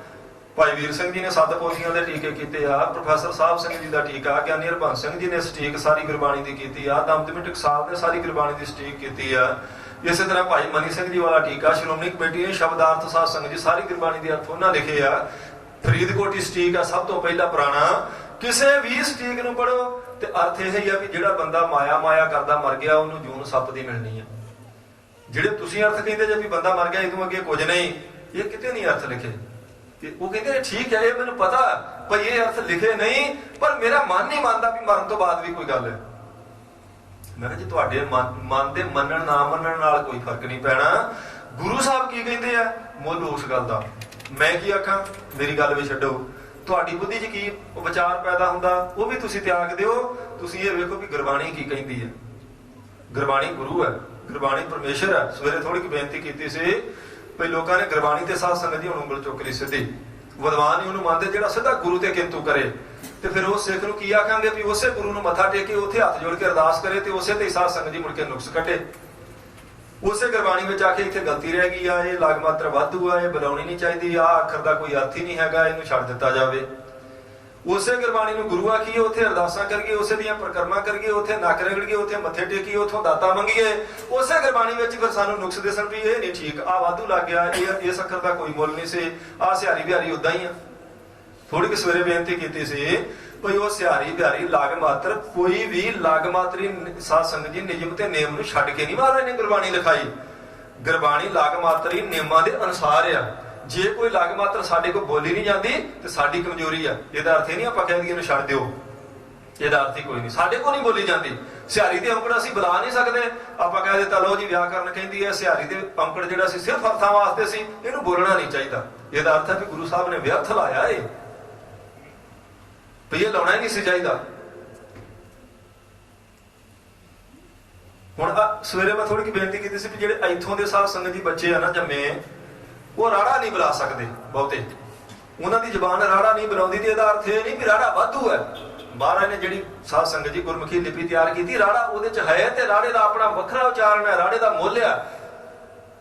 ਭਾਈ ਵੀਰ ਸਿੰਘ ਜੀ ਨੇ 7 ਪੋਥੀਆਂ ਦੇ ਟੀਕੇ ਕੀਤੇ ਆ, ਪ੍ਰੋਫੈਸਰ ਸਾਹਿਬ ਸਿੰਘ ਜੀ ਦਾ ਟੀਕਾ, ਗਿਆਨੀ ਹਰਬੰਸ ਸਿੰਘ ਜੀ ਨੇ ਸਟੀਕ ਸਾਰੀ ਗੁਰਬਾਣੀ ਦੀ ਕੀਤੀ ਆ, ਦਮਦਮੀ ਟਕਸਾਲ ਨੇ ਸਾਰੀ ਗੁਰਬਾਣੀ ਦੀ ਸਟੀਕ ਕੀਤੀ ਆ। ਇਸੇ ਤਰ੍ਹਾਂ ਭਾਈ ਮਨੀ ਸਿੰਘ ਜੀ ਵਾਲਾ ਟੀਕਾ ਸ਼੍ਰੋਮਣੀ ਕਮੇਟੀ ਨੇ ਸ਼ਬਦਾਰਥ ਸਾਧ ਸੰਗਤ ਜੀ ਸਾਰੀ ਗੁਰਬਾਣੀ ਦੇ ਅਰਥ ਉਹਨਾਂ ਲਿਖੇ ਆ। ਫਰੀਦਕੋਟੀ ਸਟੀਕ ਆ ਸਭ ਤੋਂ ਪਹਿਲਾ ਪੁਰਾਣਾ। ਕਿਸੇ ਵੀ ਸਟੀਕ ਨੂੰ ਪੜੋ ਤੇ ਅਰਥ ਇਹ ਹੀ ਆ ਵੀ ਜਿਹੜਾ ਬੰਦਾ ਮਾਇਆ ਕਰਦਾ ਮਰ ਗਿਆ ਉਹਨੂੰ ਜੂਨ ਸੱਪ ਦੀ ਮਿਲਣੀ ਆ। ਜਿਹੜੇ ਤੁਸੀਂ ਅਰਥ ਕਹਿੰਦੇ ਜੇ ਵੀ ਬੰਦਾ ਮਰ ਗਿਆ ਇਹਦੋਂ ਅੱਗੇ ਕੁਝ ਨਹੀਂ, ਇਹ ਕਿਤੇ ਨਹੀਂ ਅਰਥ ਲਿਖੇ। ਤੇ ਉਹ ਕਹਿੰਦੇ ਠੀਕ ਹੈ, ਇਹ ਮੈਨੂੰ ਪਤਾ ਪਰ ਇਹ ਅਰਥ ਲਿਖੇ ਨਹੀਂ, ਪਰ ਮੇਰਾ ਮਨ ਨਹੀਂ ਮੰਨਦਾ ਵੀ ਮਰਨ ਤੋਂ ਬਾਅਦ ਵੀ ਕੋਈ ਗੱਲ ਹੈ। ਮੈਂ ਕਿਹਾ ਜੀ ਤੁਹਾਡੇ ਮਨ ਦੇ ਮੰਨਣ ਨਾ ਮੰਨਣ ਨਾਲ ਕੋਈ ਫਰਕ ਨਹੀਂ ਪੈਣਾ। ਗੁਰੂ ਸਾਹਿਬ ਕੀ ਕਹਿੰਦੇ ਆ ਮੁੱਲ ਉਸ ਗੱਲ ਦਾ। ਮੈਂ ਕੀ ਆਖਾਂ, ਮੇਰੀ ਗੱਲ ਵੀ ਛੱਡੋ। ਤੁਹਾਡੀ ਬੁੱਧੀ 'ਚ ਕੀ ਵਿਚਾਰ ਪੈਦਾ ਹੁੰਦਾ ਉਹ ਵੀ ਤੁਸੀਂ ਤਿਆਗ ਦਿਓ। ਤੁਸੀਂ ਇਹ ਵੇਖੋ ਵੀ ਗੁਰਬਾਣੀ ਕੀ ਕਹਿੰਦੀ ਹੈ। ਗੁਰਬਾਣੀ ਗੁਰੂ ਹੈ, ਗੁਰਬਾਣੀ ਪਰਮੇਸ਼ਰ ਹੈ। ਸਵੇਰੇ ਥੋੜੀ ਜਿਹੀ ਬੇਨਤੀ ਕੀਤੀ ਸੀ ਭਈ ਲੋਕਾਂ ਨੇ ਗੁਰਬਾਣੀ ਤੇ ਸਾਧ ਸੰਗਤ ਦੀ ਹੁਣ ਉਂਗਲ ਚੁੱਕ ਲਈ ਸਿੱਧੀ। ਵਿਦਵਾਨ ਹੀ ਉਹਨੂੰ ਮੰਨਦੇ ਜਿਹੜਾ ਸਿੱਧਾ ਗੁਰੂ ਤੇ ਕਿੰਤੂ ਕਰੇ। ਤੇ ਫਿਰ ਉਸ ਸਿੱਖ ਨੂੰ ਕੀ ਆਖਾਂਗੇ ਵੀ ਉਸੇ ਗੁਰੂ ਨੂੰ ਮੱਥਾ ਟੇਕੇ ਉੱਥੇ ਹੱਥ ਜੋੜ ਕੇ ਅਰਦਾਸ ਕਰੇ ਤੇ ਉਸੇ ਤੇ ਸਾਧ ਸੰਗਤ ਦੀ ਮੁੜ ਕੇ ਨੁਕਸ ਕੱਢੇ। ਉਸੇ ਗੁਰਬਾਣੀ ਵਿੱਚ ਆ ਕੇ ਇੱਥੇ ਗਲਤੀ ਰਹਿ ਗਈ ਆ, ਇਹ ਲਗ ਮਾਤਰ ਵਾਧੂ ਆ, ਇਹ ਬੁਲਾਉਣੀ ਨਹੀਂ ਚਾਹੀਦੀ, ਆ ਅੱਖਰ ਦਾ ਕੋਈ ਅਰਥ ਹੀ ਨਹੀਂ ਹੈਗਾ, ਇਹਨੂੰ ਛੱਡ ਦਿੱਤਾ ਜਾਵੇ। ਉਸੇ ਗੁਰਬਾਣੀ ਨੂੰ ਗੁਰੂ ਆਖੀਏ, ਉੱਥੇ ਅਰਦਾਸਾਂ ਕਰੀਏ, ਉਸੇ ਦੀਆਂ ਪ੍ਰਕਰਮਾਂ ਕਰੀਏ, ਉੱਥੇ ਨੱਕ ਰਗੜੀਏ, ਉੱਥੇ ਮੱਥੇ ਟੇਕੀਏ, ਉੱਥੋਂ ਦਾਤਾ ਮੰਗੀਏ। ਉਸੇ ਗੁਰਬਾਣੀ ਵਿੱਚ ਫਿਰ ਸਾਨੂੰ ਨੁਕਸ ਦਿਸਣ ਵੀ ਇਹ ਨਹੀਂ ਠੀਕ, ਆ ਵਾਧੂ ਲੱਗ ਗਿਆ, ਇਹ ਇਸ ਅੱਖਰ ਦਾ ਕੋਈ ਮੁੱਲ ਨਹੀਂ ਸੀ, ਆ ਸਿਹਾਰੀ ਬਿਹਾਰੀ ਉਦਾਂ ਹੀ ਆ। ਥੋੜੀ ਕਿ ਸਵੇਰੇ ਬੇਨਤੀ ਕੀਤੀ ਸੀ ਭਈ ਉਹ ਸਿਹਾਰੀ ਬਿਹਾਰੀ ਲਗ ਮਾਤਰ, ਕੋਈ ਵੀ ਲਗ ਮਾਤਰੀ ਸਾਧ ਸੰਗਤ ਜੀ ਨਿਯਮ ਤੇ ਨੇਮ ਨੂੰ ਛੱਡ ਕੇ ਨਹੀਂ ਮਹਾਰਾਜ ਨੇ ਗੁਰਬਾਣੀ ਲਿਖਾਈ। ਗੁਰਬਾਣੀ ਲਗ ਮਾਤਰੀ ਨਿਯਮਾਂ ਦੇ ਅਨੁਸਾਰ ਆ। ਜੇ ਕੋਈ ਲਗ ਮਾਤਰ ਸਾਡੇ ਕੋਲ ਬੋਲੀ ਨਹੀਂ ਜਾਂਦੀ ਤੇ ਸਾਡੀ ਕਮਜ਼ੋਰੀ ਆ। ਇਹਦਾ ਅਰਥ ਇਹ ਨਹੀਂ ਆਪਾਂ ਕਹਿੰਦੇ ਇਹਨੂੰ ਛੱਡ ਦਿਓ, ਇਹਦਾ ਅਰਥ ਹੀ ਕੋਈ ਨਹੀਂ। ਸਾਡੇ ਕੋਲ ਨਹੀਂ ਬੋਲੀ ਜਾਂਦੀ ਸਿਹਾਰੀ ਦੇ ਔਂਕੜ ਅਸੀਂ ਬੁਲਾ ਨਹੀਂ ਸਕਦੇ। ਆਪਾਂ ਕਹਿ ਦਿੱਤਾ ਲਓ ਜੀ ਵਿਆਕਰਨ ਕਹਿੰਦੀ ਹੈ ਸਿਹਾਰੀ ਦੇ ਔਂਕੜ ਜਿਹੜਾ ਸੀ ਸਿਰਫ ਅਰਥਾਂ ਵਾਸਤੇ ਸੀ, ਇਹਨੂੰ ਬੋਲਣਾ ਨਹੀਂ ਚਾਹੀਦਾ। ਇਹਦਾ ਅਰਥ ਹੈ ਵੀ ਗੁਰੂ ਸਾਹਿਬ ਨੇ ਵਿਅਰਥ ਲਾਇਆ ਇਹ, ਵੀ ਇਹ ਲਾਉਣਾ ਹੀ ਨਹੀਂ ਸੀ ਚਾਹੀਦਾ। ਹੁਣ ਸਵੇਰੇ ਮੈਂ ਥੋੜੀ ਜਿਹੀ ਬੇਨਤੀ ਕੀਤੀ ਸੀ ਵੀ ਜਿਹੜੇ ਇੱਥੋਂ ਦੇ ਸਾਧ ਸੰਗਤ ਜੀ ਬੱਚੇ ਆ ਨਾ ਜੰਮੇ, ਉਹ ਰਾੜਾ ਨਹੀਂ ਬੁਲਾ ਸਕਦੇ ਬਹੁਤੇ, ਉਹਨਾਂ ਦੀ ਜ਼ਬਾਨ ਰਾੜਾ ਨਹੀਂ ਬੁਲਾਉਂਦੀ। ਤੇ ਇਹਦਾ ਅਰਥ ਇਹ ਨਹੀਂ ਵੀ ਰਾੜਾ ਵਾਧੂ ਹੈ। ਮਹਾਰਾਜ ਨੇ ਜਿਹੜੀ ਸਾਧ ਸੰਗਤ ਜੀ ਗੁਰਮੁਖੀ ਲਿਪੀ ਤਿਆਰ ਕੀਤੀ, ਰਾੜਾ ਉਹਦੇ ਚ ਹੈ ਤੇ ਰਾੜੇ ਦਾ ਆਪਣਾ ਵੱਖਰਾ ਉਚਾਰਨ ਹੈ, ਰਾੜੇ ਦਾ ਮੁੱਲ ਆ।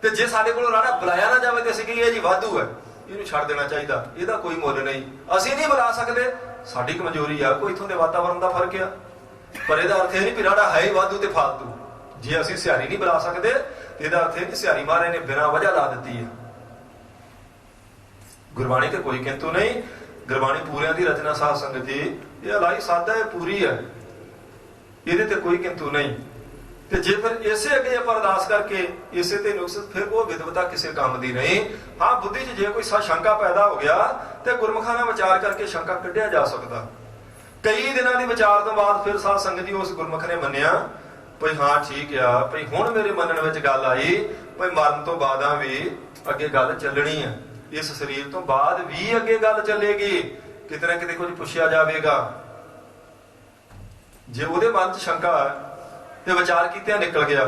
ਤੇ ਜੇ ਸਾਡੇ ਕੋਲੋਂ ਰਾੜਾ ਬੁਲਾਇਆ ਨਾ ਜਾਵੇ ਤੇ ਅਸੀਂ ਕਹੀਏ ਜੀ ਵਾਧੂ ਹੈ, ਇਹਨੂੰ ਛੱਡ ਦੇਣਾ ਚਾਹੀਦਾ, ਇਹਦਾ ਕੋਈ ਮੁੱਲ ਨਹੀਂ। ਅਸੀਂ ਨਹੀਂ ਬੁਲਾ ਸਕਦੇ, ਸਾਡੀ ਕਮਜ਼ੋਰੀ ਆ, ਕੋਈ ਇਥੋਂ ਦੇ ਵਾਤਾਵਰਨ ਦਾ ਫਰਕ ਆ। ਪਰ ਇਹਦਾ ਅਰਥ ਇਹ ਨਹੀਂ ਵੀ ਰਾੜਾ ਹੈ ਹੀ ਵਾਧੂ ਤੇ ਫਾਲਤੂ। ਜੇ ਅਸੀਂ ਸਿਹਾਰੀ ਨਹੀਂ ਬੁਲਾ ਸਕਦੇ ਤੇ ਇਹਦਾ ਅਰਥ ਇਹ ਨਹੀਂ ਸਿਹਾਰੀ ਮਹਾਰਾਜ ਨੇ ਬਿਨਾਂ ਵਜ੍ਹਾ ਲਾ ਦਿੱਤੀ ਹੈ। ਗੁਰਬਾਣੀ ਤੇ ਕੋਈ ਕਿੰਤੂ ਨਹੀਂ। ਗੁਰਬਾਣੀ ਪੂਰਿਆਂ ਦੀ ਰਚਨਾ ਸਾਧ ਸੰਗਤ ਜੀ, ਇਹ ਅਲਾਈ ਸਾਦਾ ਹੈ, ਪੂਰੀ ਹੈ, ਇਹਦੇ ਤੇ ਕੋਈ ਕਿੰਤੂ ਨਹੀਂ। ਤੇ ਜੇ ਫਿਰ ਇਸੇ ਅੱਗੇ ਆਪਾਂ ਅਰਦਾਸ ਕਰਕੇ ਇਸੇ ਤੇ ਨੁਕਸ, ਫਿਰ ਉਹ ਵਿਦਵਤਾ ਕਿਸੇ ਕੰਮ ਦੀ ਨਹੀਂ। ਹਾਂ ਬੁੱਧੀ 'ਚ ਜੇ ਕੋਈ ਸ਼ੰਕਾ ਪੈਦਾ ਹੋ ਗਿਆ ਤੇ ਗੁਰਮੁਖਾਂ ਨਾਲ ਵਿਚਾਰ ਕਰਕੇ ਸ਼ੰਕਾ ਕੱਢਿਆ ਜਾ ਸਕਦਾ। ਕਈ ਦਿਨਾਂ ਦੀ ਵਿਚਾਰ ਤੋਂ ਬਾਅਦ ਫਿਰ ਸਾਧ ਸੰਗਤ ਜੀ ਉਸ ਗੁਰਮੁਖ ਨੇ ਮੰਨਿਆ ਭਈ ਹਾਂ ਠੀਕ ਆ, ਭਈ ਹੁਣ ਮੇਰੇ ਮੰਨਣ ਵਿੱਚ ਗੱਲ ਆਈ ਭਈ ਮਰਨ ਤੋਂ ਬਾਅਦਾਂ ਵੀ ਅੱਗੇ ਗੱਲ ਚੱਲਣੀ ਆ, ਇਸ ਸਰੀਰ ਤੋਂ ਬਾਅਦ ਵੀ ਅੱਗੇ ਗੱਲ ਚੱਲੇਗੀ, ਕਿਤੇ ਨਾ ਕਿਤੇ ਕੁਝ ਪੁੱਛਿਆ ਜਾਵੇਗਾ। ਜੇ ਉਹਦੇ ਮਨ 'ਚ ਸ਼ੰਕਾ ਤੇ ਵਿਚਾਰ ਕੀਤਿਆਂ ਨਿਕਲ ਗਿਆ,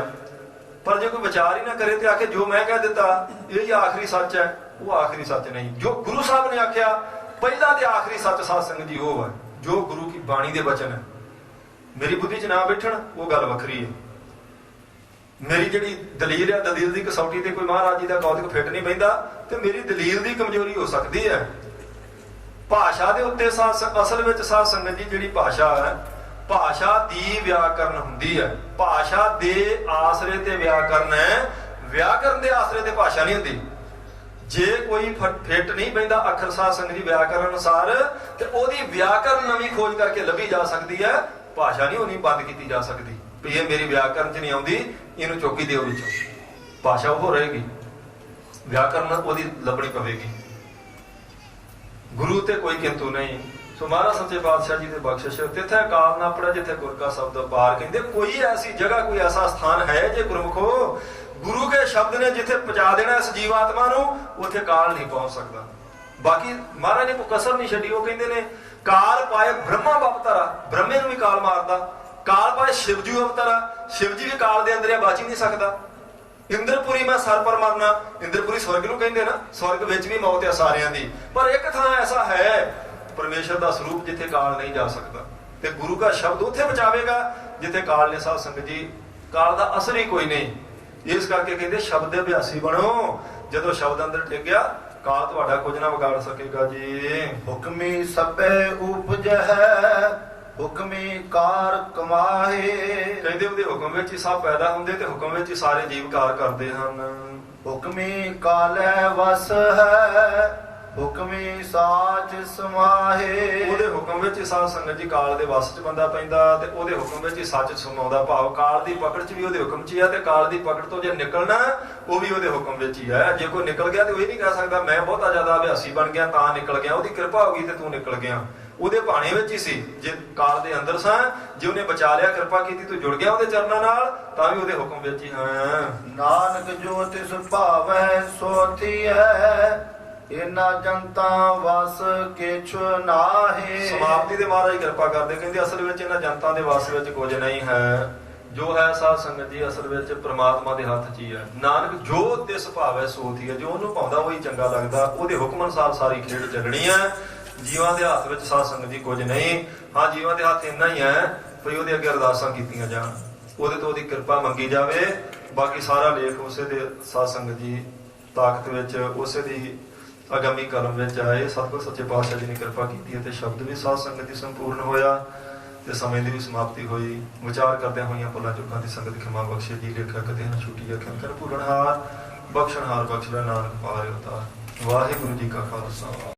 ਪਰ ਜੇ ਕੋਈ ਵਿਚਾਰ ਹੀ ਨਾ ਕਰੇ ਤੇ ਆਖੇ ਜੋ ਮੈਂ ਕਹਿ ਦਿੱਤਾ ਇਹ ਹੀ ਆਖਰੀ ਸੱਚ ਹੈ, ਉਹ ਆਖਰੀ ਸੱਚ ਨਹੀਂ। ਜੋ ਗੁਰੂ ਸਾਹਿਬ ਨੇ ਆਖਿਆ ਪਹਿਲਾ ਤੇ ਆਖਰੀ ਸੱਚ ਸਾਧ ਸੰਗਤ ਜੀ ਉਹ ਹੈ ਜੋ ਗੁਰੂ ਕੀ ਬਾਣੀ ਦੇ ਬਚਨ ਹੈ। ਮੇਰੀ ਬੁੱਧੀ 'ਚ ਨਾ ਬੈਠਣ ਉਹ ਗੱਲ ਵੱਖਰੀ ਹੈ। ਮੇਰੀ ਜਿਹੜੀ ਦਲੀਲ ਹੈ, ਦਲੀਲ ਦੀ ਕਸੌਟੀ ਤੇ ਕੋਈ ਮਹਾਰਾਜ ਜੀ ਦਾ ਕੌਤਕ ਫਿੱਟ ਨਹੀਂ ਪੈਂਦਾ ਤੇ ਮੇਰੀ ਦਲੀਲ ਦੀ ਕਮਜ਼ੋਰੀ ਹੋ ਸਕਦੀ ਹੈ। ਭਾਸ਼ਾ ਦੇ ਉੱਤੇ ਅਸਲ ਵਿੱਚ ਸਾਧ ਸੰਗਤ ਜੀ ਜਿਹੜੀ ਭਾਸ਼ਾ ਹੈ, ਭਾਸ਼ਾ ਦੀ ਵਿਆਕਰਨ ਹੁੰਦੀ ਹੈ। ਭਾਸ਼ਾ ਦੇ ਆਸਰੇ ਤੇ ਵਿਆਕਰਨ ਹੈ, ਵਿਆਕਰਨ ਦੇ ਆਸਰੇ ਤੇ ਭਾਸ਼ਾ ਨਹੀਂ ਹੁੰਦੀ। ਜੇ ਕੋਈ ਫਿੱਟ ਨਹੀਂ ਪੈਂਦਾ ਅੱਖਰ ਸਾਧ ਸੰਗਤ ਜੀ ਵਿਆਕਰਨ ਅਨੁਸਾਰ ਤੇ ਉਹਦੀ ਵਿਆਕਰਨ ਨਵੀਂ ਖੋਜ ਕਰਕੇ ਲੱਭੀ ਜਾ ਸਕਦੀ ਹੈ। ਭਾਸ਼ਾ ਨਹੀਂ ਉਹਨੀ ਬੰਦ ਕੀਤੀ ਜਾ ਸਕਦੀ ਵੀ ਇਹ ਮੇਰੀ ਵਿਆਕਰਨ 'ਚ ਨਹੀਂ ਆਉਂਦੀ, ਇਹਨੂੰ ਚੌਕੀ ਦਿਓ ਵਿੱਚੋਂ। ਭਾਸ਼ਾ ਉਹ ਰਹੇਗੀ, ਵਿਆਕਰਨ ਉਹਦੀ ਲੱਭਣੀ ਪਵੇਗੀ। ਗੁਰੂ ਤੇ ਕੋਈ ਕਿੰਤੂ ਨਹੀਂ। ਸੋ ਮਹਾਰਾਜ ਸੱਚੇ ਪਾਤਸ਼ਾਹ ਜੀ ਦੇ ਬਖਸ਼ਿਸ਼ ਤਿੱਥੈ ਕਾਲ ਨਾ ਪੜਾ ਜਿੱਥੇ ਗੁਰ ਕਾ ਸ਼ਬਦ ਪਾਰ। ਕਹਿੰਦੇ ਕੋਈ ਐਸੀ ਜਗ੍ਹਾ, ਕੋਈ ਐਸਾ ਸਥਾਨ ਹੈ ਜੇ ਗੁਰਮੁਖੋ ਗੁਰੂ ਕੇ ਸ਼ਬਦ ਨੇ ਜਿੱਥੇ ਪਹੁੰਚਾ ਦੇਣਾ ਇਸ ਜੀਵਾਤਮਾ ਨੂੰ, ਉੱਥੇ ਕਾਲ ਨਹੀਂ ਪਹੁੰਚ ਸਕਦਾ। ਬਾਕੀ ਮਹਾਰਾਜ ਨੇ ਕੋਈ ਕਸਰ ਨਹੀਂ ਛੱਡੀ। ਉਹ ਕਹਿੰਦੇ ਨੇ ਕਾਲ ਪਾਏ ਬ੍ਰਹਮਾ ਬਪਤਰਾ, ਬ੍ਰਹਮੇ ਨੂੰ ਵੀ ਕਾਲ ਮਾਰਦਾ। ਕਾਲ ਪਾਏ ਸ਼ਿਵਜੀ ਅਵਤਾਰਾ, ਸ਼ਿਵਜੀ ਵੀ ਕਾਲ ਦੇ ਅੰਦਰ ਬਚ ਹੀ ਨਹੀਂ ਸਕਦਾ। ਇੰਦਰਪੁਰੀ ਮੈਂ ਸਰ ਪਰ ਮਰਨਾ, ਇੰਦਰਪੁਰੀ ਸਵਰਗ ਨੂੰ ਕਹਿੰਦੇ ਨਾ, ਸਵਰਗ ਵਿੱਚ ਵੀ ਮੌਤ ਆ ਸਾਰਿਆਂ ਦੀ। ਪਰ ਇੱਕ ਥਾਂ ਐਸਾ ਹੈ ਪਰਮੇਸ਼ਰ ਦਾ ਸਰੂਪ ਜਿੱਥੇ ਕਾਲ ਨਹੀਂ ਜਾ ਸਕਦਾ, ਤੇ ਗੁਰੂ ਦਾ ਸ਼ਬਦ ਉੱਥੇ ਬਚਾਵੇਗਾ ਜਿੱਥੇ ਕਾਲ ਨੇ। ਸਾਧ ਸੰਗਤ ਜੀ, ਕਾਲ ਦਾ ਅਸਰ ਹੀ ਕੋਈ ਨਹੀਂ। ਇਸ ਕਰਕੇ ਕਹਿੰਦੇ ਸ਼ਬਦ ਦੇ ਅਭਿਆਸੀ ਬਣੋ। ਜਦੋਂ ਸ਼ਬਦ ਅੰਦਰ ਟਿਕ ਗਿਆ, ਕਾਲ ਤੁਹਾਡਾ ਕੁਝ ਨਾ ਵਿਗਾੜ ਸਕੇਗਾ ਜੀ। ਹੁਕਮੀ ਸਭੇ ਉਪਜੈ, ਹੁਕਮੀ ਕਾਰ ਕਮਾਏ। ਕਹਿੰਦੇ ਉਹਦੇ ਹੁਕਮ ਵਿੱਚ ਹੀ ਸਭ ਪੈਦਾ ਹੁੰਦੇ ਤੇ ਹੁਕਮ ਵਿੱਚ ਹੀ ਸਾਰੇ ਜੀਵ ਕਾਰ ਕਰਦੇ ਹਨ। ਹੁਕਮੀ ਕਾਲੈ ਵਸ ਹੈ, ਹੁਕਮੀ ਸਾਚ ਸਮਾਹੇ। ਉਹਦੇ ਹੁਕਮ ਵਿੱਚ ਹੀ ਸਾਧ ਸੰਗਤ ਜੀ ਕਾਲ ਦੇ ਵਸ 'ਚ ਬੰਦਾ ਪੈਂਦਾ ਤੇ ਉਹਦੇ ਹੁਕਮ ਵਿੱਚ ਹੀ ਸੱਚ ਸਮਾਉਂਦਾ। ਭਾਵ ਕਾਲ ਦੀ ਪਕੜ 'ਚ ਵੀ ਉਹਦੇ ਹੁਕਮ 'ਚ ਹੀ ਆ, ਤੇ ਕਾਲ ਦੀ ਪਕੜ ਤੋਂ ਜੇ ਨਿਕਲਣਾ ਉਹ ਵੀ ਉਹਦੇ ਹੁਕਮ ਵਿੱਚ ਹੀ ਹੈ। ਜੇ ਕੋਈ ਨਿਕਲ ਗਿਆ ਤੇ ਉਹ ਇਹ ਨਹੀਂ ਕਹਿ ਸਕਦਾ ਮੈਂ ਬਹੁਤਾ ਜ਼ਿਆਦਾ ਅਭਿਆਸੀ ਬਣ ਗਿਆ ਤਾਂ ਨਿਕਲ ਗਿਆ। ਉਹਦੀ ਕਿਰਪਾ ਹੋ ਗਈ ਤੇ ਤੂੰ ਨਿਕਲ ਗਿਆ। ਉਹਦੇ ਭਾਣੇ ਵਿੱਚ ਹੀ ਸੀ। ਜੇ ਕਾਲ ਦੇ ਅੰਦਰ ਸਾਂ, ਜੇ ਉਹਨੇ ਬਚਾ ਲਿਆ, ਕਿਰਪਾ ਕੀਤੀ, ਤੂੰ ਜੁੜ ਗਿਆ ਉਹਦੇ ਚਰਨਾਂ ਨਾਲ, ਤਾਂ ਵੀ ਉਹਦੇ ਹੁਕਮ ਵਿੱਚ ਹੀ ਹਾਂ। ਨਾਨਕ ਜੋ ਤਿਸ ਭਾਵੈ ਸੋ ਥੀਐ, ਇਨਾ ਜਨਤਾ ਵਸ ਕਿਛ ਨਾਹੀ। ਸਮਾਪਤੀ ਦੇ ਮਹਾਰਾਜ ਕਿਰਪਾ ਕਰਦੇ। ਕਹਿੰਦੇ ਅਸਲ ਵਿੱਚ ਇਹਨਾਂ ਜਨਤਾ ਦੇ ਵਸ ਵਿੱਚ ਕੁਝ ਨਹੀਂ ਹੈ। ਜੋ ਹੈ ਸਾਧ ਸੰਗਤ ਜੀ ਅਸਲ ਵਿੱਚ ਪ੍ਰਮਾਤਮਾ ਦੇ ਹੱਥ 'ਚ ਹੀ ਹੈ। ਨਾਨਕ ਜੋ ਤਿਸ ਭਾਵੈ ਸੋ ਥੀਐ, ਜੋ ਉਹਨੂੰ ਪਾਉਂਦਾ ਉਹੀ ਚੰਗਾ ਲੱਗਦਾ। ਉਹਦੇ ਹੁਕਮ ਅਨੁਸਾਰ ਸਾਰੀ ਖੇਡ ਚੱਲਣੀ ਹੈ। ਜੀਵਾਂ ਦੇ ਹੱਥ ਵਿੱਚ ਸਾਧ ਸੰਗਤ ਜੀ ਕੁਝ ਨਹੀਂ। ਹਾਂ, ਜੀਵਾਂ ਦੇ ਹੱਥ ਇੰਨਾ ਹੀ ਹੈ ਵੀ ਉਹਦੇ ਅੱਗੇ ਅਰਦਾਸਾਂ ਕੀਤੀਆਂ ਜਾਣ, ਉਹਦੇ ਤੋਂ ਉਹਦੀ ਕਿਰਪਾ ਮੰਗੀ ਜਾਵੇ। ਬਾਕੀ ਸਾਰਾ ਲੇਖ ਉਸੇ ਦੇ ਸਾਧ ਸੰਗਤ ਜੀ ਤਾਕਤ ਵਿੱਚ, ਉਸੇ ਦੀ ਅਗਾਮੀ ਕਲਮ ਵਿੱਚ ਆਏ। ਸਤਿਗੁਰ ਸੱਚੇ ਪਾਤਸ਼ਾਹ ਜੀ ਨੇ ਕਿਰਪਾ ਕੀਤੀ ਅਤੇ ਸ਼ਬਦ ਵੀ ਸਾਧ ਸੰਗਤ ਦੀ ਸੰਪੂਰਨ ਹੋਇਆ ਤੇ ਸਮੇਂ ਦੀ ਵੀ ਸਮਾਪਤੀ ਹੋਈ। ਵਿਚਾਰ ਕਰਦਿਆਂ ਹੋਈਆਂ ਭੁੱਲਾਂ ਚੁੱਕਾਂ ਦੀ ਸੰਗਤ ਖਿਮਾ ਬਖਸ਼ੇ ਜੀ। ਲੇਖਾ ਕਦੇ ਨਾ ਛੁੱਟੀ ਆਖਿਆ ਕਰ ਭੁੱਲਣਹਾਰ, ਬਖਸ਼ਣਹਾਰ ਬਖਸ਼ਦਾ ਨਾਨਕ ਪਾਰਿ ਉਤਾਰ। ਵਾਹਿਗੁਰੂ ਜੀ ਕਾ ਖਾਲਸਾ।